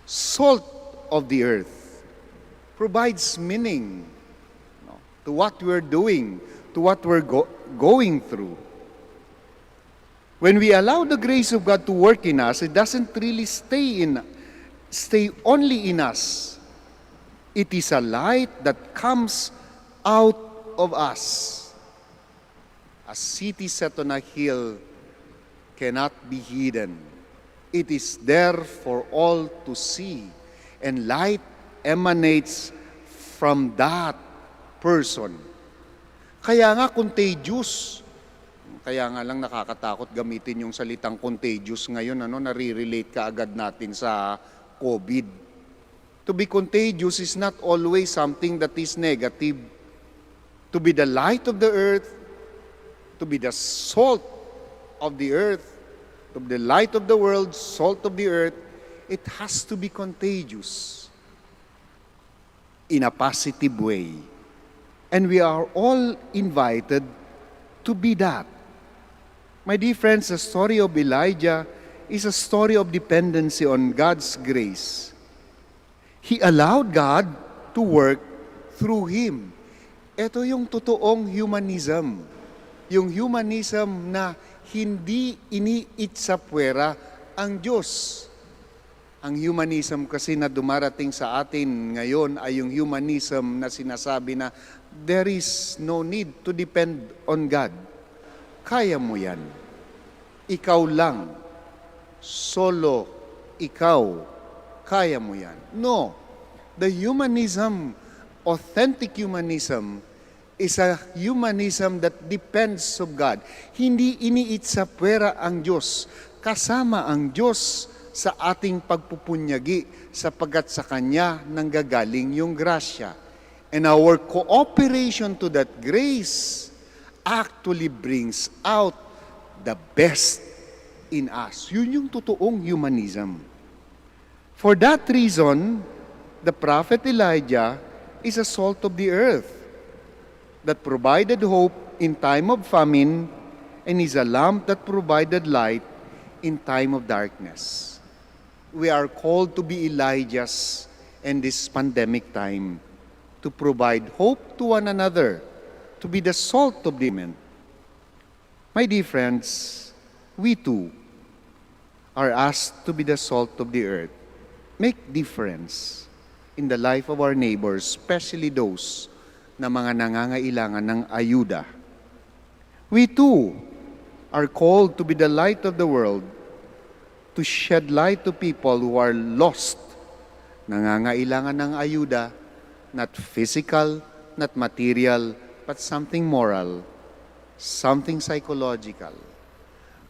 Salt of the earth provides meaning to what we're doing, to what we're going through. When we allow the grace of God to work in us, it doesn't really stay only in us. It is a light that comes out of us. A city set on a hill cannot be hidden. It is there for all to see, and light emanates from that person. Kaya nga contagious. Kaya nga lang nakakatakot gamitin yung salitang contagious ngayon, nare-relate ka agad natin sa COVID. To be contagious is not always something that is negative. To be the light of the earth, to be the salt of the earth, to be the light of the world, salt of the earth, it has to be contagious in a positive way. And we are all invited to be that. My dear friends, the story of Elijah is a story of dependency on God's grace. He allowed God to work through him. Ito yung totoong humanism. Yung humanism na hindi iniit sa puwera ang Diyos. Ang humanism kasi na dumarating sa atin ngayon ay yung humanism na sinasabi na there is no need to depend on God. Kaya mo yan. Ikaw lang. Solo. Ikaw. Kaya mo yan. No. The humanism, authentic humanism, is a humanism that depends on God. Hindi iniit sa puwera ang Diyos. Kasama ang Diyos sa ating pagpupunyagi sapagkat sa Kanya nanggagaling yung grasya. And our cooperation to that grace actually brings out the best in us. Yun yung totoong humanism. For that reason, the prophet Elijah is a salt of the earth that provided hope in time of famine and is a lamp that provided light in time of darkness. We are called to be Elijahs in this pandemic time, to provide hope to one another, to be the salt of the earth. My dear friends, we too are asked to be the salt of the earth. Make difference in the life of our neighbors, especially those na mga nangangailangan ng ayuda. We too are called to be the light of the world, to shed light to people who are lost, nangangailangan ng ayuda, not physical, not material, but something moral, something psychological.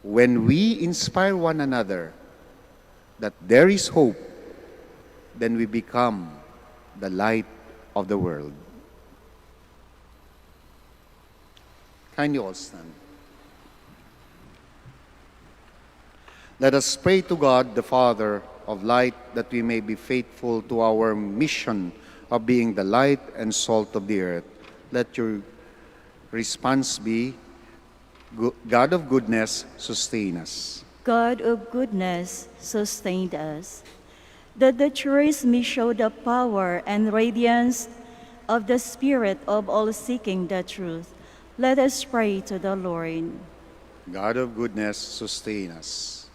When we inspire one another that there is hope, then we become the light of the world. Can you all stand? Let us pray to God, the Father of light, that we may be faithful to our mission of being the light and salt of the earth. Let your response be, God of goodness, sustain us. God of goodness, sustain us. That the church may show the power and radiance of the Spirit of all seeking the truth. Let us pray to the Lord. God of goodness, sustain us.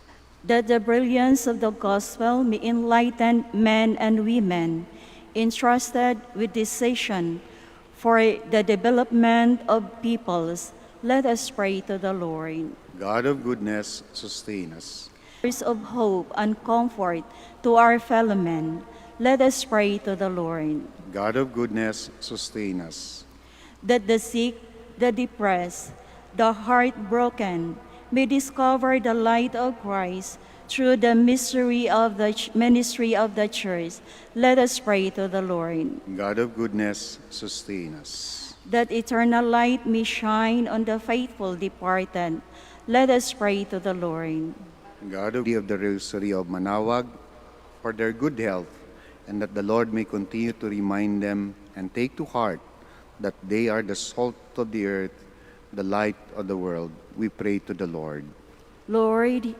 That the brilliance of the gospel may enlighten men and women entrusted with decision for the development of peoples. Let us pray to the Lord. God of goodness, sustain us. Words of hope and comfort to our fellow men. Let us pray to the Lord. God of goodness, sustain us. That the sick, the depressed, the heartbroken may discover the light of Christ through the mystery of the ministry of the church. Let us pray to the Lord. God of goodness, sustain us. That eternal light may shine on the faithful departed. Let us pray to the Lord. God of the Rosary of Manaoag, for their good health, and that the Lord may continue to remind them and take to heart that they are the salt of the earth, the light of the world. We pray to the Lord. Lord,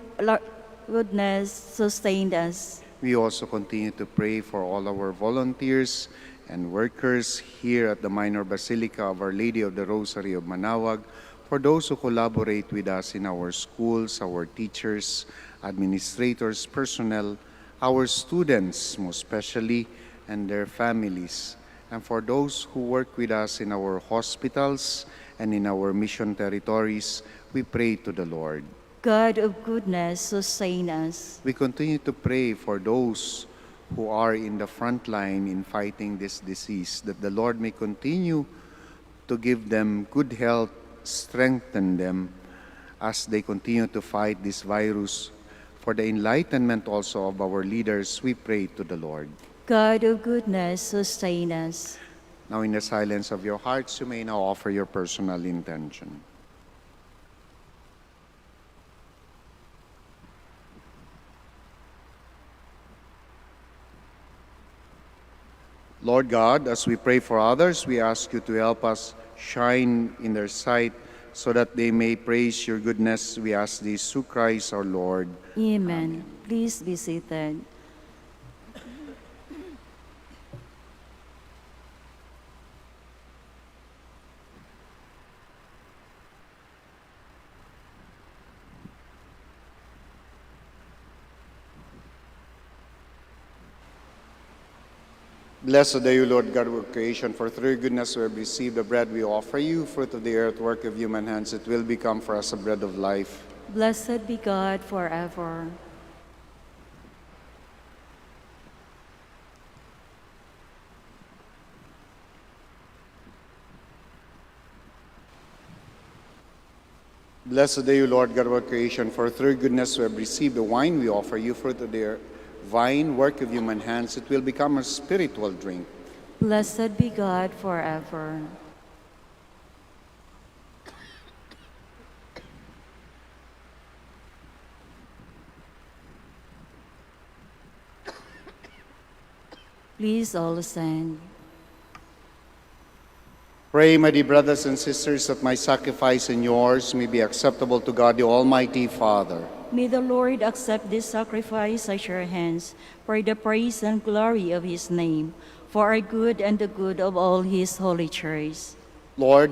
goodness, sustain us. We also continue to pray for all our volunteers and workers here at the Minor Basilica of Our Lady of the Rosary of Manaoag, for those who collaborate with us in our schools, our teachers, administrators, personnel, our students, most especially, and their families, and for those who work with us in our hospitals and in our mission territories, we pray to the Lord. God of goodness, sustain us. We continue to pray for those who are in the front line in fighting this disease, that the Lord may continue to give them good health, strengthen them as they continue to fight this virus. For the enlightenment also of our leaders, we pray to the Lord. God of goodness, sustain us. Now in the silence of your hearts, you may now offer your personal intention. Lord God, as we pray for others, we ask you to help us shine in their sight so that they may praise your goodness. We ask this through Christ our Lord. Amen. Please be seated. Blessed are you, Lord God of creation, for through your goodness we have received the bread we offer you, fruit of the earth, work of human hands. It will become for us a bread of life. Blessed be God forever. Blessed are you, Lord God of our creation, for through your goodness we have received the wine we offer you, fruit of the vine, work of human hands. It will become a spiritual drink. Blessed be God forever. Please all stand. Pray, my dear brothers and sisters, that my sacrifice and yours may be acceptable to God, the Almighty Father. May the Lord accept this sacrifice at your hands for the praise and glory of his name, for our good and the good of all his holy church. Lord,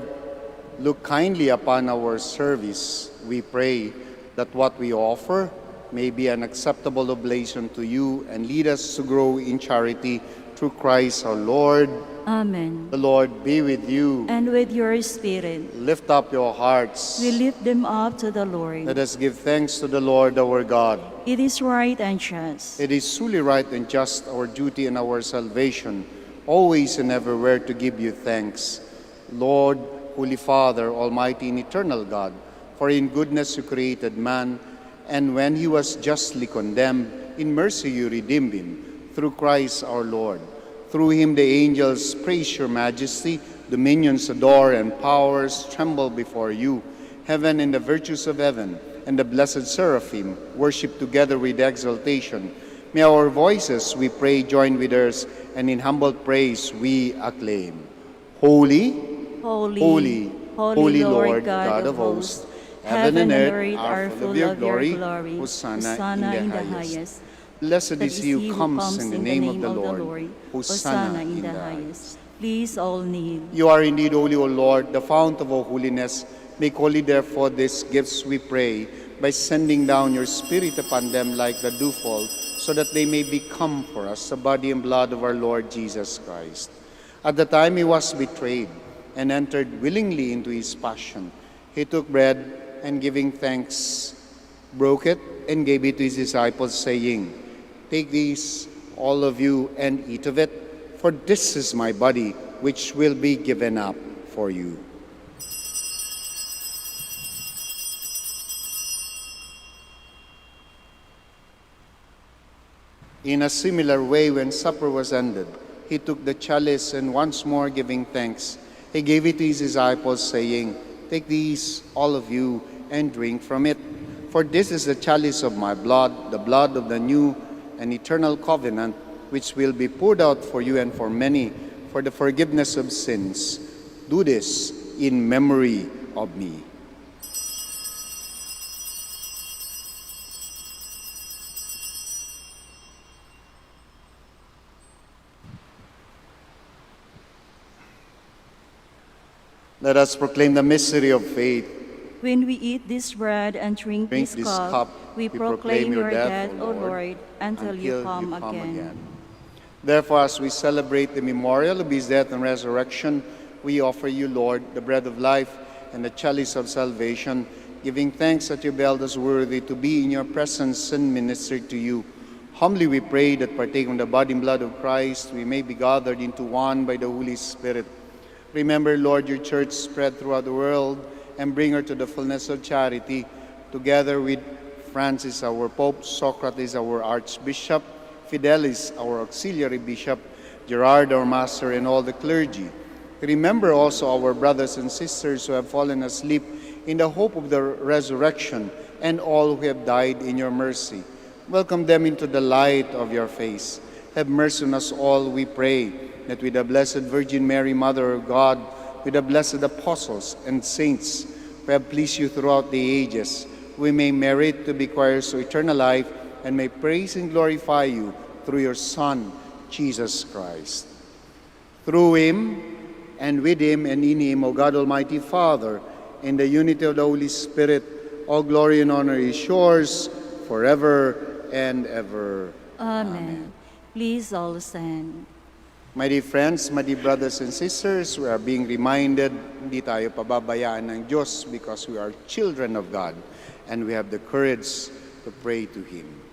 look kindly upon our service. We pray that what we offer may be an acceptable oblation to you and lead us to grow in charity through Christ our Lord. Amen. The Lord be with you. And with your spirit, Lift up your hearts. we lift them up to the Lord. Let us give thanks to the Lord our God. It is right and just. It is truly right and just, our duty and our salvation, always and everywhere to give you thanks. Lord, Holy Father, Almighty and eternal God, for in goodness you created man, and when he was justly condemned, in mercy you redeemed him, through Christ our Lord. Through him the angels praise your majesty, dominions adore, and powers tremble before you. Heaven and the virtues of heaven, and the blessed seraphim, worship together with exaltation. May our voices, we pray, join with theirs, and in humble praise we acclaim. Holy, Holy, holy, holy Lord God of hosts, heaven and earth are full of your glory. Hosanna in the highest. Blessed is he who comes in the name of the Lord. Hosanna in the highest. Please all kneel. You are indeed holy, O Lord, the fount of all holiness. Make holy therefore these gifts, we pray, by sending down your Spirit upon them like the dewfall, so that they may become for us the body and blood of our Lord Jesus Christ. At the time he was betrayed and entered willingly into his passion, he took bread and giving thanks, broke it and gave it to his disciples, saying, "Take these, all of you, and eat of it, for this is my body, which will be given up for you." In a similar way, when supper was ended, he took the chalice, and once more giving thanks, he gave it to his disciples, saying, "Take these, all of you, and drink from it. For this is the chalice of my blood, the blood of the new and eternal covenant, which will be poured out for you and for many for the forgiveness of sins. Do this in memory of me." Let us proclaim the mystery of faith. When we eat this bread and drink this cup, we proclaim your death, O Lord, until you come again. Therefore, as we celebrate the memorial of his death and resurrection, we offer you, Lord, the bread of life and the chalice of salvation, giving thanks that you held us worthy to be in your presence and minister to you. Humbly we pray that, partaking of the body and blood of Christ, we may be gathered into one by the Holy Spirit. Remember, Lord, your church spread throughout the world, and bring her to the fullness of charity, together with Francis, our Pope, Socrates, our Archbishop, Fidelis, our Auxiliary Bishop, Gerard, our Master, and all the clergy. Remember also our brothers and sisters who have fallen asleep in the hope of the resurrection, and all who have died in your mercy. Welcome them into the light of your face. Have mercy on us all, we pray, that with the Blessed Virgin Mary, Mother of God, with the blessed apostles and saints, we have pleased you throughout the ages. We may merit to be heirs of eternal life and may praise and glorify you through your Son, Jesus Christ. Through him, and with him, and in him, O God Almighty Father, in the unity of the Holy Spirit, all glory and honor is yours forever and ever. Amen. Please all stand. My dear friends, my dear brothers and sisters, we are being reminded, hindi tayo pababayaan ng Diyos because we are children of God and we have the courage to pray to Him.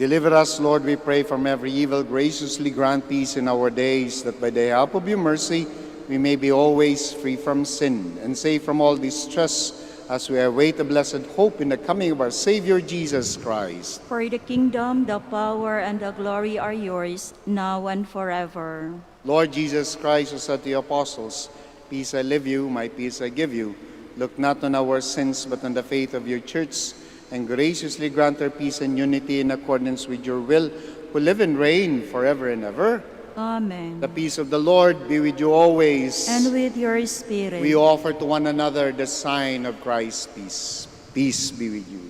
Deliver us, Lord, we pray, from every evil. Graciously grant peace in our days, that by the help of your mercy we may be always free from sin and safe from all distress, as we await the blessed hope in the coming of our Savior Jesus Christ. For the kingdom, the power, and the glory are yours, now and forever. Lord Jesus Christ, who said to the apostles, "Peace I leave you, my peace I give you," look not on our sins, but on the faith of your church, and graciously grant her peace and unity in accordance with your will, who live and reign forever and ever. Amen. The peace of the Lord be with you always. And with your spirit. We offer to one another the sign of Christ's peace. Peace be with you.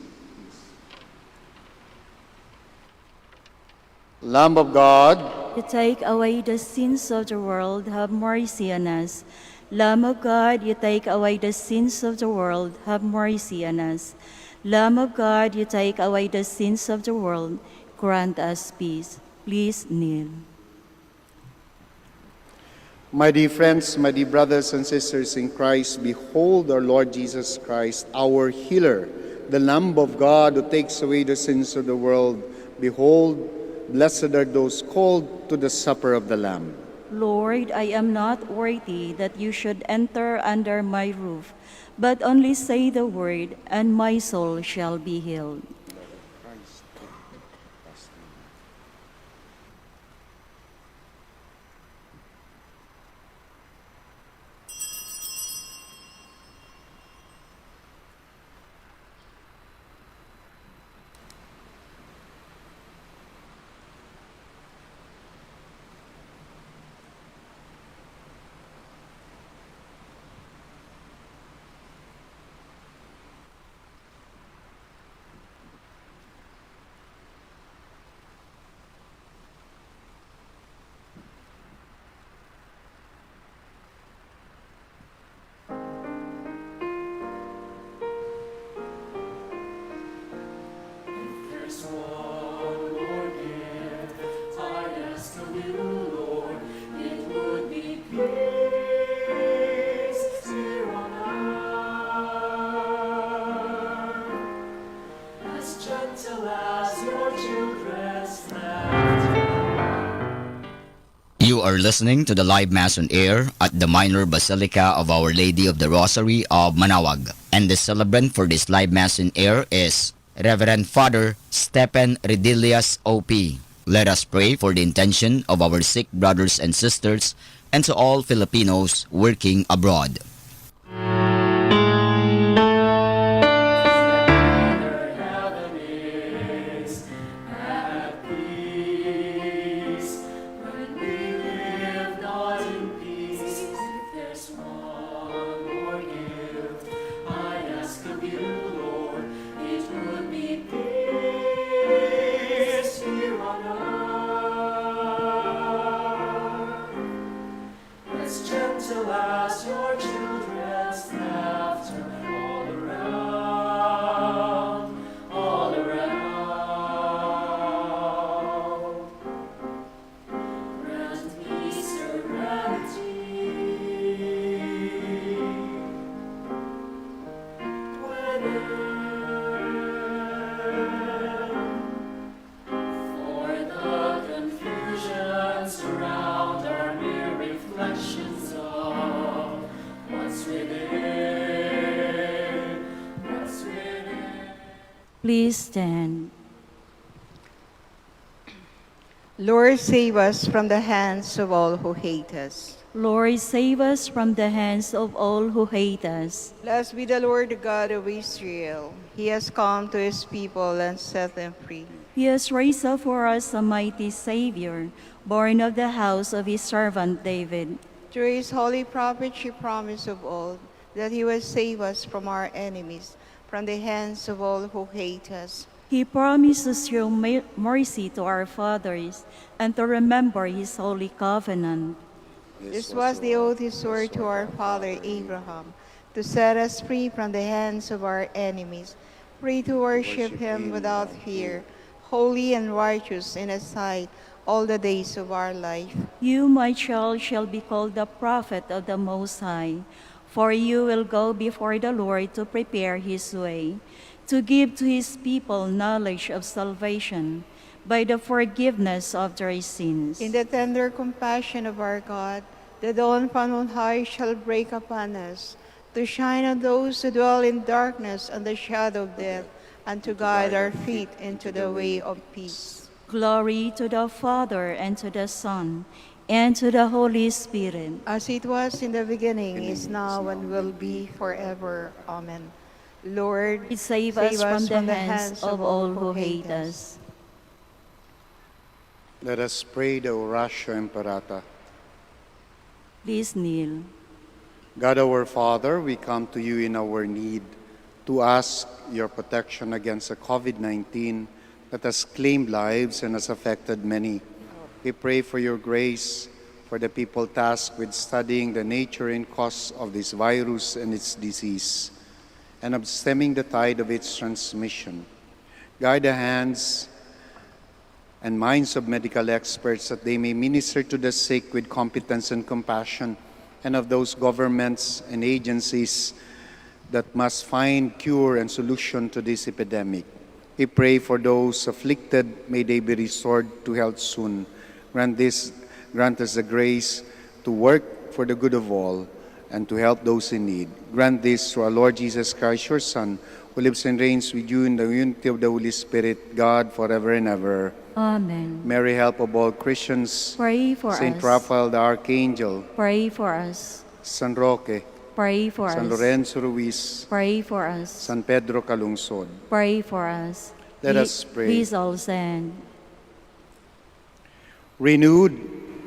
Lamb of God, To take away the sins of the world, have mercy on us. Lamb of God, you take away the sins of the world, have mercy on us. Lamb of God, you take away the sins of the world, grant us peace. Please kneel. my dear friends, my dear brothers and sisters in Christ, behold our Lord Jesus Christ, our healer, the Lamb of God who takes away the sins of the world. Behold, blessed are those called to the supper of the Lamb. Lord, I am not worthy that you should enter under my roof, but only say the word, and my soul shall be healed. You are listening to the live Mass on air at the Minor Basilica of Our Lady of the Rosary of Manaoag. And the celebrant for this live Mass on air is Reverend Father Stephen Redilias OP. Let us pray for the intention of our sick brothers and sisters and to all Filipinos working abroad. Please stand. Lord, save us from the hands of all who hate us. Lord, save us from the hands of all who hate us. Blessed be the Lord, the God of Israel. He has come to his people and set them free. He has raised up for us a mighty Savior, born of the house of his servant David. Through his holy prophet, she promised of old that he would save us from our enemies, from the hands of all who hate us. He promised to show mercy to our fathers and to remember his holy covenant. This was the oath he swore to our father Abraham, to set us free from the hands of our enemies, free to worship him without fear, holy and righteous in his sight all the days of our life. You, my child, shall be called the prophet of the Most High, for you will go before the Lord to prepare his way, to give to his people knowledge of salvation by the forgiveness of their sins. In the tender compassion of our God, the dawn from on high shall break upon us, to shine on those who dwell in darkness and the shadow of death, and to guide our feet into the way of peace. Glory to the Father, and to the Son, and to the Holy Spirit. As it was in the beginning, is now, and will be forever. Amen. Lord, Save us from the hands of all who hate us. Let us pray the Oratio Imperata. Please kneel. God our Father, we come to you in our need to ask your protection against the COVID-19 that has claimed lives and has affected many. We pray for your grace for the people tasked with studying the nature and cause of this virus and its disease, and of stemming the tide of its transmission. Guide the hands and minds of medical experts that they may minister to the sick with competence and compassion, and of those governments and agencies that must find cure and solution to this epidemic. We pray for those afflicted, may they be restored to health soon. Grant us the grace to work for the good of all and to help those in need. Grant this through our Lord Jesus Christ, your Son, who lives and reigns with you in the unity of the Holy Spirit, God, forever and ever. Amen. Mary, help of all Christians. Pray for Saint us. Raphael the Archangel. Pray for us. San Roque. Pray for San us. Lorenzo Ruiz. Pray for us. San Pedro Calungsod. Pray for us. Let us pray. Please all stand. Renewed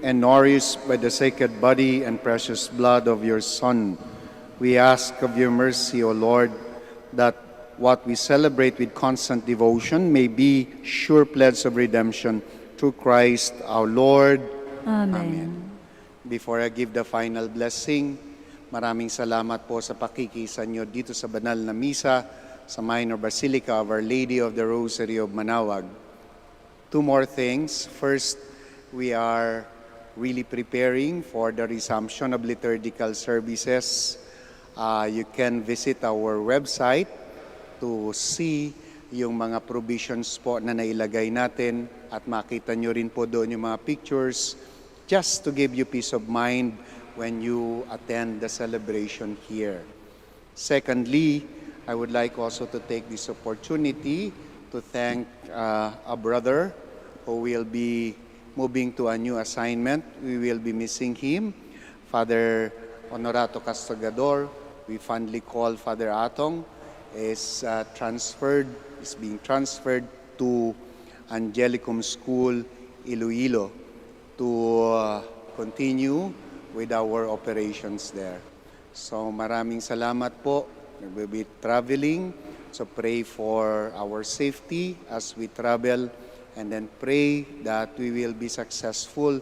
and nourished by the sacred body and precious blood of your Son, we ask of your mercy, O Lord, that what we celebrate with constant devotion may be sure pledge of redemption through Christ our Lord. Amen. Before I give the final blessing, maraming salamat po sa pakikisa nyo dito sa banal na misa sa Minor Basilica of Our Lady of the Rosary of Manaoag. Two more things. First, we are really preparing for the resumption of liturgical services. You can visit our website to see yung mga provisions po na nailagay natin at makita nyo rin po doon yung mga pictures just to give you peace of mind when you attend the celebration here. Secondly, I would like also to take this opportunity to thank a brother who will be moving to a new assignment. We will be missing him, Father Honorato Castogador. We fondly call Father Atong, is being transferred to Angelicum School, Iloilo, to continue with our operations there. So maraming salamat po. We will be traveling, so pray for our safety as we travel, and then pray that we will be successful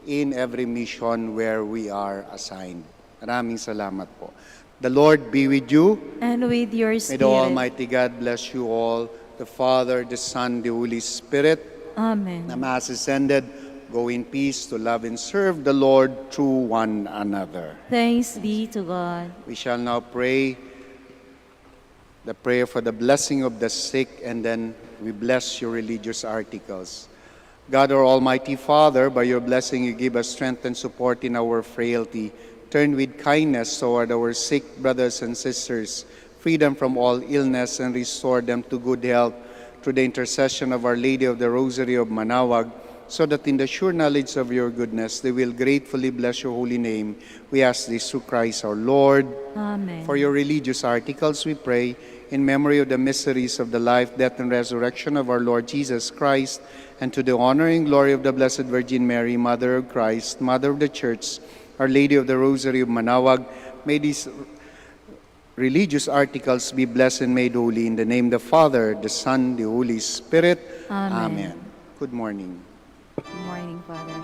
in every mission where we are assigned. Maraming salamat po. The Lord be with you. And with your May spirit. the Almighty God bless you all, the Father, the Son, the Holy Spirit. Amen. The Mass is ended. Go in peace to love and serve the Lord through one another. Thanks be to God. We shall now pray the prayer for the blessing of the sick, and then we bless your religious articles. God, our Almighty Father, by your blessing you give us strength and support in our frailty. Turn with kindness toward our sick brothers and sisters, free them from all illness, and restore them to good health through the intercession of Our Lady of the Rosary of Manaoag, so that in the sure knowledge of your goodness they will gratefully bless your holy name. We ask this through Christ our Lord. Amen. For your religious articles we pray, in memory of the mysteries of the life, death, and resurrection of our Lord Jesus Christ, and to the honor and glory of the Blessed Virgin Mary, Mother of Christ, Mother of the Church, Our Lady of the Rosary of Manaoag, may these religious articles be blessed and made holy. In the name of the Father, the Son, the Holy Spirit. Amen. Good morning. Good morning, Father.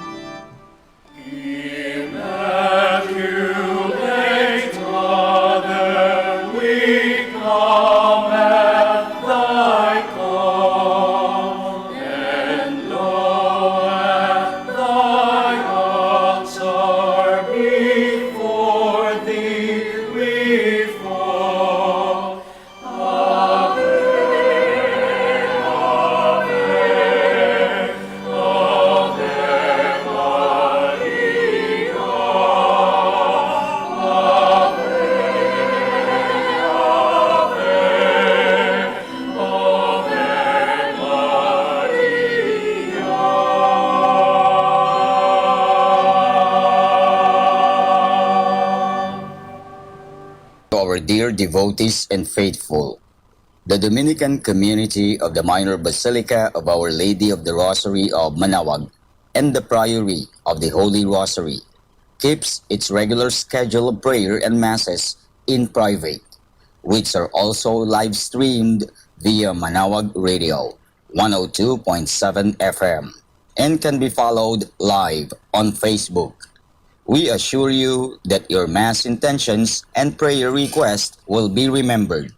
Our dear devotees and faithful, the Dominican community of the Minor Basilica of Our Lady of the Rosary of Manaoag and the Priory of the Holy Rosary keeps its regular schedule of prayer and masses in private, which are also live streamed via Manaoag Radio 102.7 FM and can be followed live on Facebook. We assure you that your Mass intentions and prayer requests will be remembered.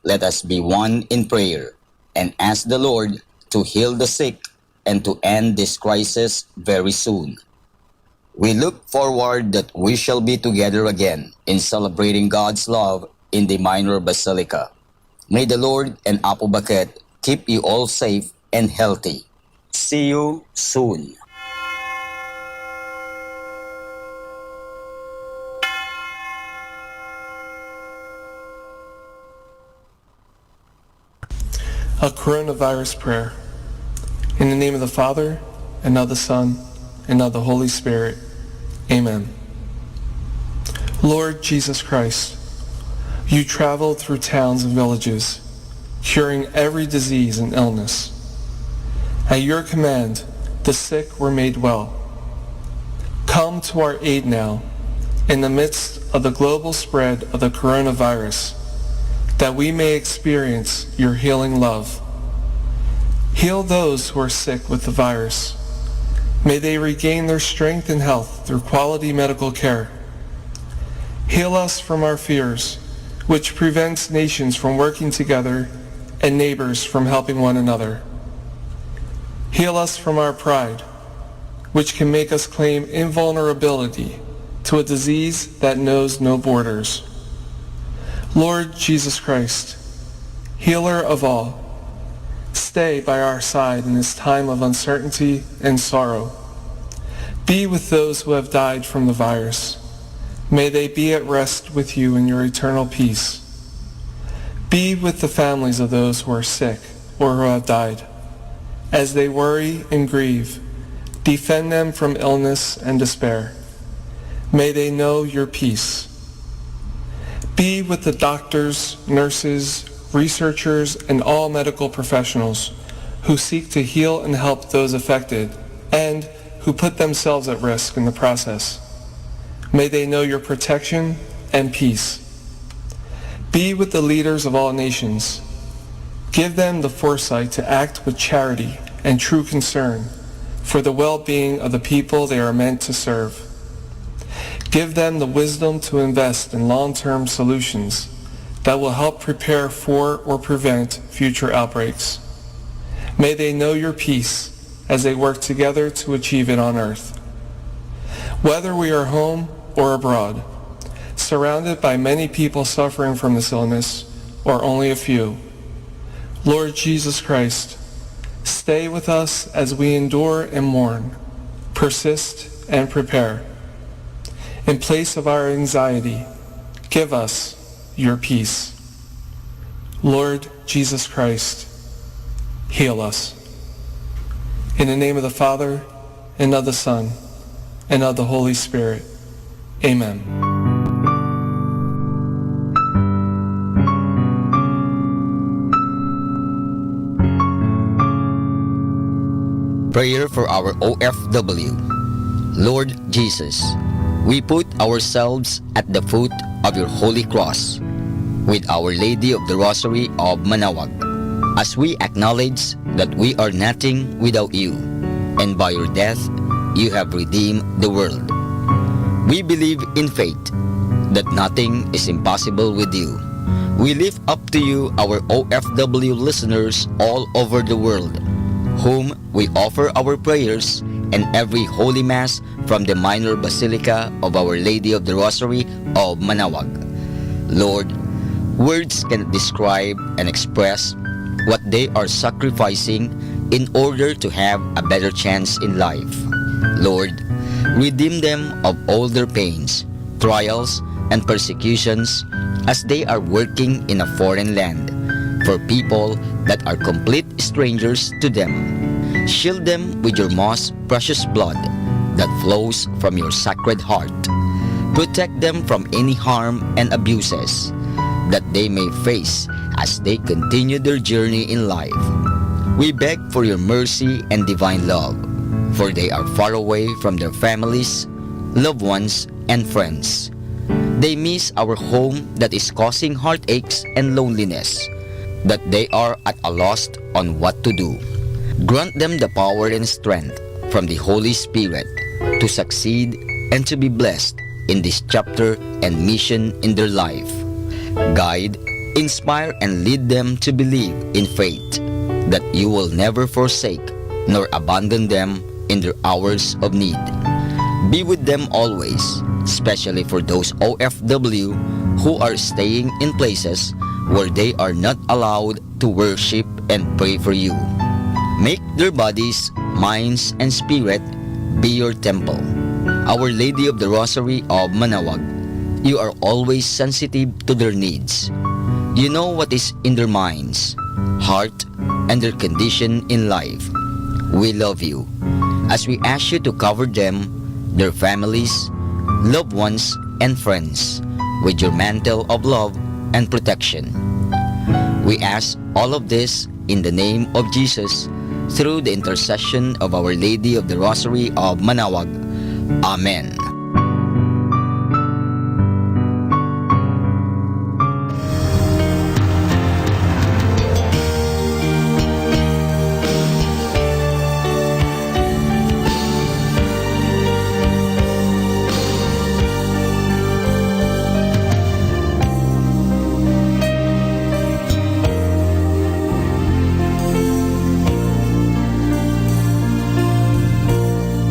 Let us be one in prayer and ask the Lord to heal the sick and to end this crisis very soon. We look forward that we shall be together again in celebrating God's love in the Minor Basilica. May the Lord and Apo Baket keep you all safe and healthy. See you soon. A coronavirus prayer. In the name of the Father, and of the Son, and of the Holy Spirit. Amen. Lord Jesus Christ, you traveled through towns and villages, curing every disease and illness. At your command, the sick were made well. Come to our aid now, in the midst of the global spread of the coronavirus, that we may experience your healing love. Heal those who are sick with the virus. May they regain their strength and health through quality medical care. Heal us from our fears, which prevents nations from working together and neighbors from helping one another. Heal us from our pride, which can make us claim invulnerability to a disease that knows no borders. Lord Jesus Christ, healer of all, stay by our side in this time of uncertainty and sorrow. Be with those who have died from the virus. May they be at rest with you in your eternal peace. Be with the families of those who are sick or who have died. As they worry and grieve, defend them from illness and despair. May they know your peace. Be with the doctors, nurses, researchers, and all medical professionals who seek to heal and help those affected and who put themselves at risk in the process. May they know your protection and peace. Be with the leaders of all nations. Give them the foresight to act with charity and true concern for the well-being of the people they are meant to serve. Give them the wisdom to invest in long-term solutions that will help prepare for or prevent future outbreaks. May they know your peace as they work together to achieve it on earth. Whether we are home or abroad, surrounded by many people suffering from this illness, or only a few, Lord Jesus Christ, stay with us as we endure and mourn, persist and prepare. In place of our anxiety, give us your peace. Lord Jesus Christ, heal us. In the name of the Father, and of the Son, and of the Holy Spirit. Amen. Prayer for our OFW. Lord Jesus, we put ourselves at the foot of your holy cross with Our Lady of the Rosary of Manaoag, as we acknowledge that we are nothing without you, and by your death you have redeemed the world. We believe in faith that nothing is impossible with you. We lift up to you our OFW listeners all over the world, whom we offer our prayers and every Holy Mass from the Minor Basilica of Our Lady of the Rosary of Manaoag. Lord, words cannot describe and express what they are sacrificing in order to have a better chance in life. Lord, redeem them of all their pains, trials, and persecutions as they are working in a foreign land for people that are complete strangers to them. Shield them with your most precious blood that flows from your sacred heart. Protect them from any harm and abuses that they may face as they continue their journey in life. We beg for your mercy and divine love, for they are far away from their families, loved ones, and friends. They miss our home that is causing heartaches and loneliness, that they are at a loss on what to do. Grant them the power and strength from the Holy Spirit to succeed and to be blessed in this chapter and mission in their life. Guide, inspire, and lead them to believe in faith that you will never forsake nor abandon them in their hours of need. Be with them always, especially for those OFW who are staying in places where they are not allowed to worship and pray for you. Make their bodies, minds, and spirit be your temple. Our Lady of the Rosary of Manaoag, you are always sensitive to their needs. You know what is in their minds, heart, and their condition in life. We love you as we ask you to cover them, their families, loved ones, and friends with your mantle of love and protection. We ask all of this in the name of Jesus, through the intercession of Our Lady of the Rosary of Manaoag. Amen.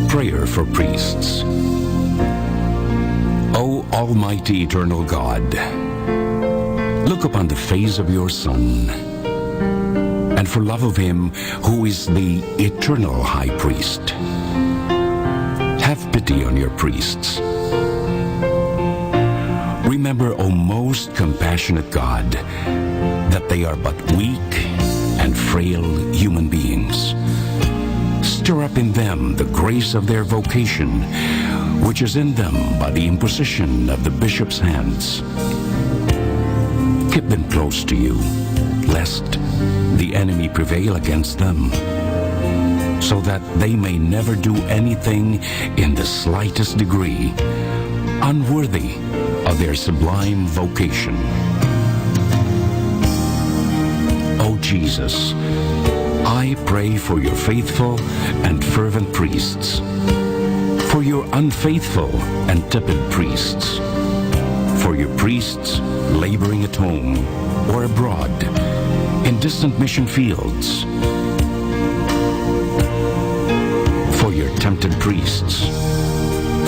Prayer for priests. O Almighty Eternal God, look upon the face of your Son, and for love of him who is the eternal High Priest, have pity on your priests. Remember, O most compassionate God, that they are but weak and frail human beings. Stir up in them the grace of their vocation, which is in them by the imposition of the bishop's hands. Keep them close to you, lest the enemy prevail against them, so that they may never do anything in the slightest degree unworthy of their sublime vocation. O Jesus, I pray for your faithful and fervent priests, for your unfaithful and tepid priests, for your priests laboring at home or abroad in distant mission fields, for your tempted priests,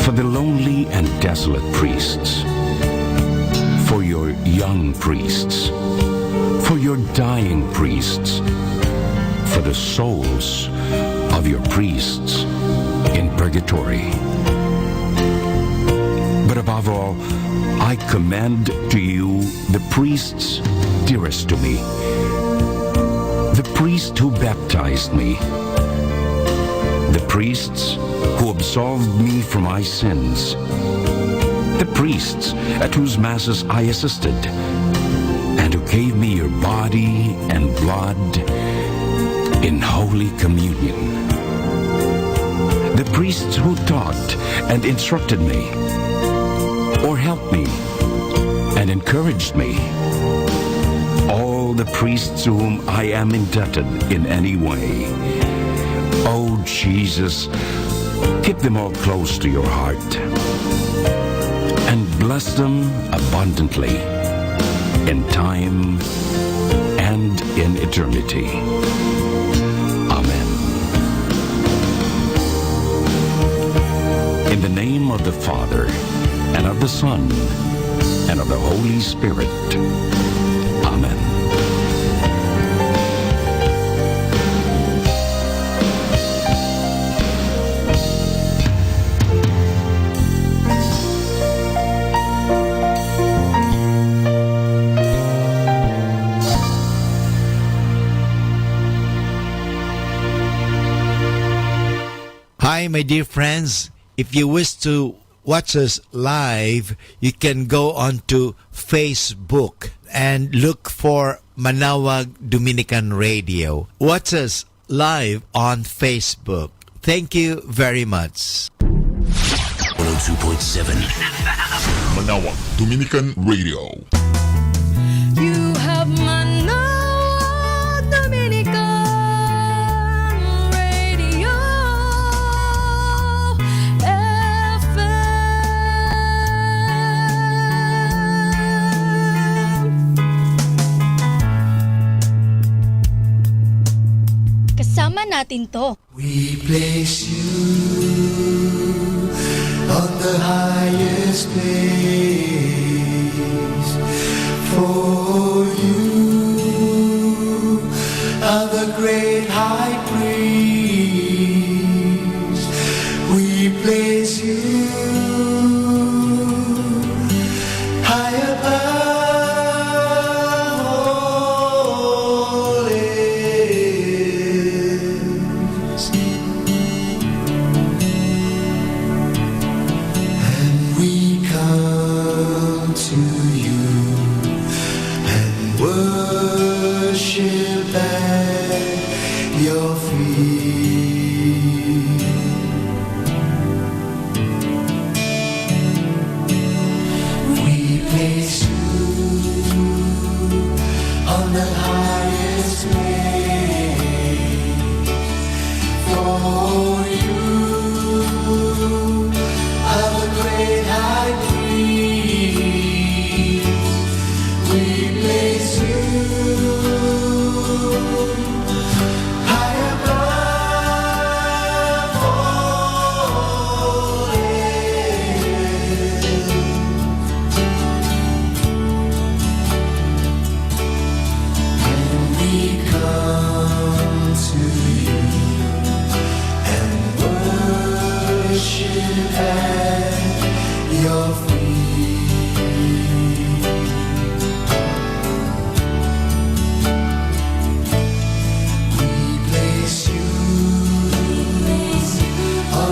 for the lonely and desolate priests, for your young priests, for your dying priests, for the souls of your priests in purgatory. But above all, I commend to you the priests dearest to me, the priest who baptized me, the priests who absolved me from my sins, the priests at whose masses I assisted, and who gave me your body and blood in Holy Communion, the priests who taught and instructed me, or helped me and encouraged me, all the priests to whom I am indebted in any way. Oh, Jesus, keep them all close to your heart and bless them abundantly in time and in eternity. Amen. In the name of the Father, and of the Son, and of the Holy Spirit. Amen. Hi, my dear friends. If you wish to watch us live, you can go on to Facebook and look for Manaoag Dominican Radio. Watch us live on Facebook. Thank you very much. 102.7 Manaoag Dominican Radio. You have Manaoag Dominican Radio FM. Kasama natin to. We place you on the highest place, for you are the great high priest. We place you high above all else. We come to you and worship at your feet. We place you on the highest place, for you are the great high priest. We place you high above all else. at your feet.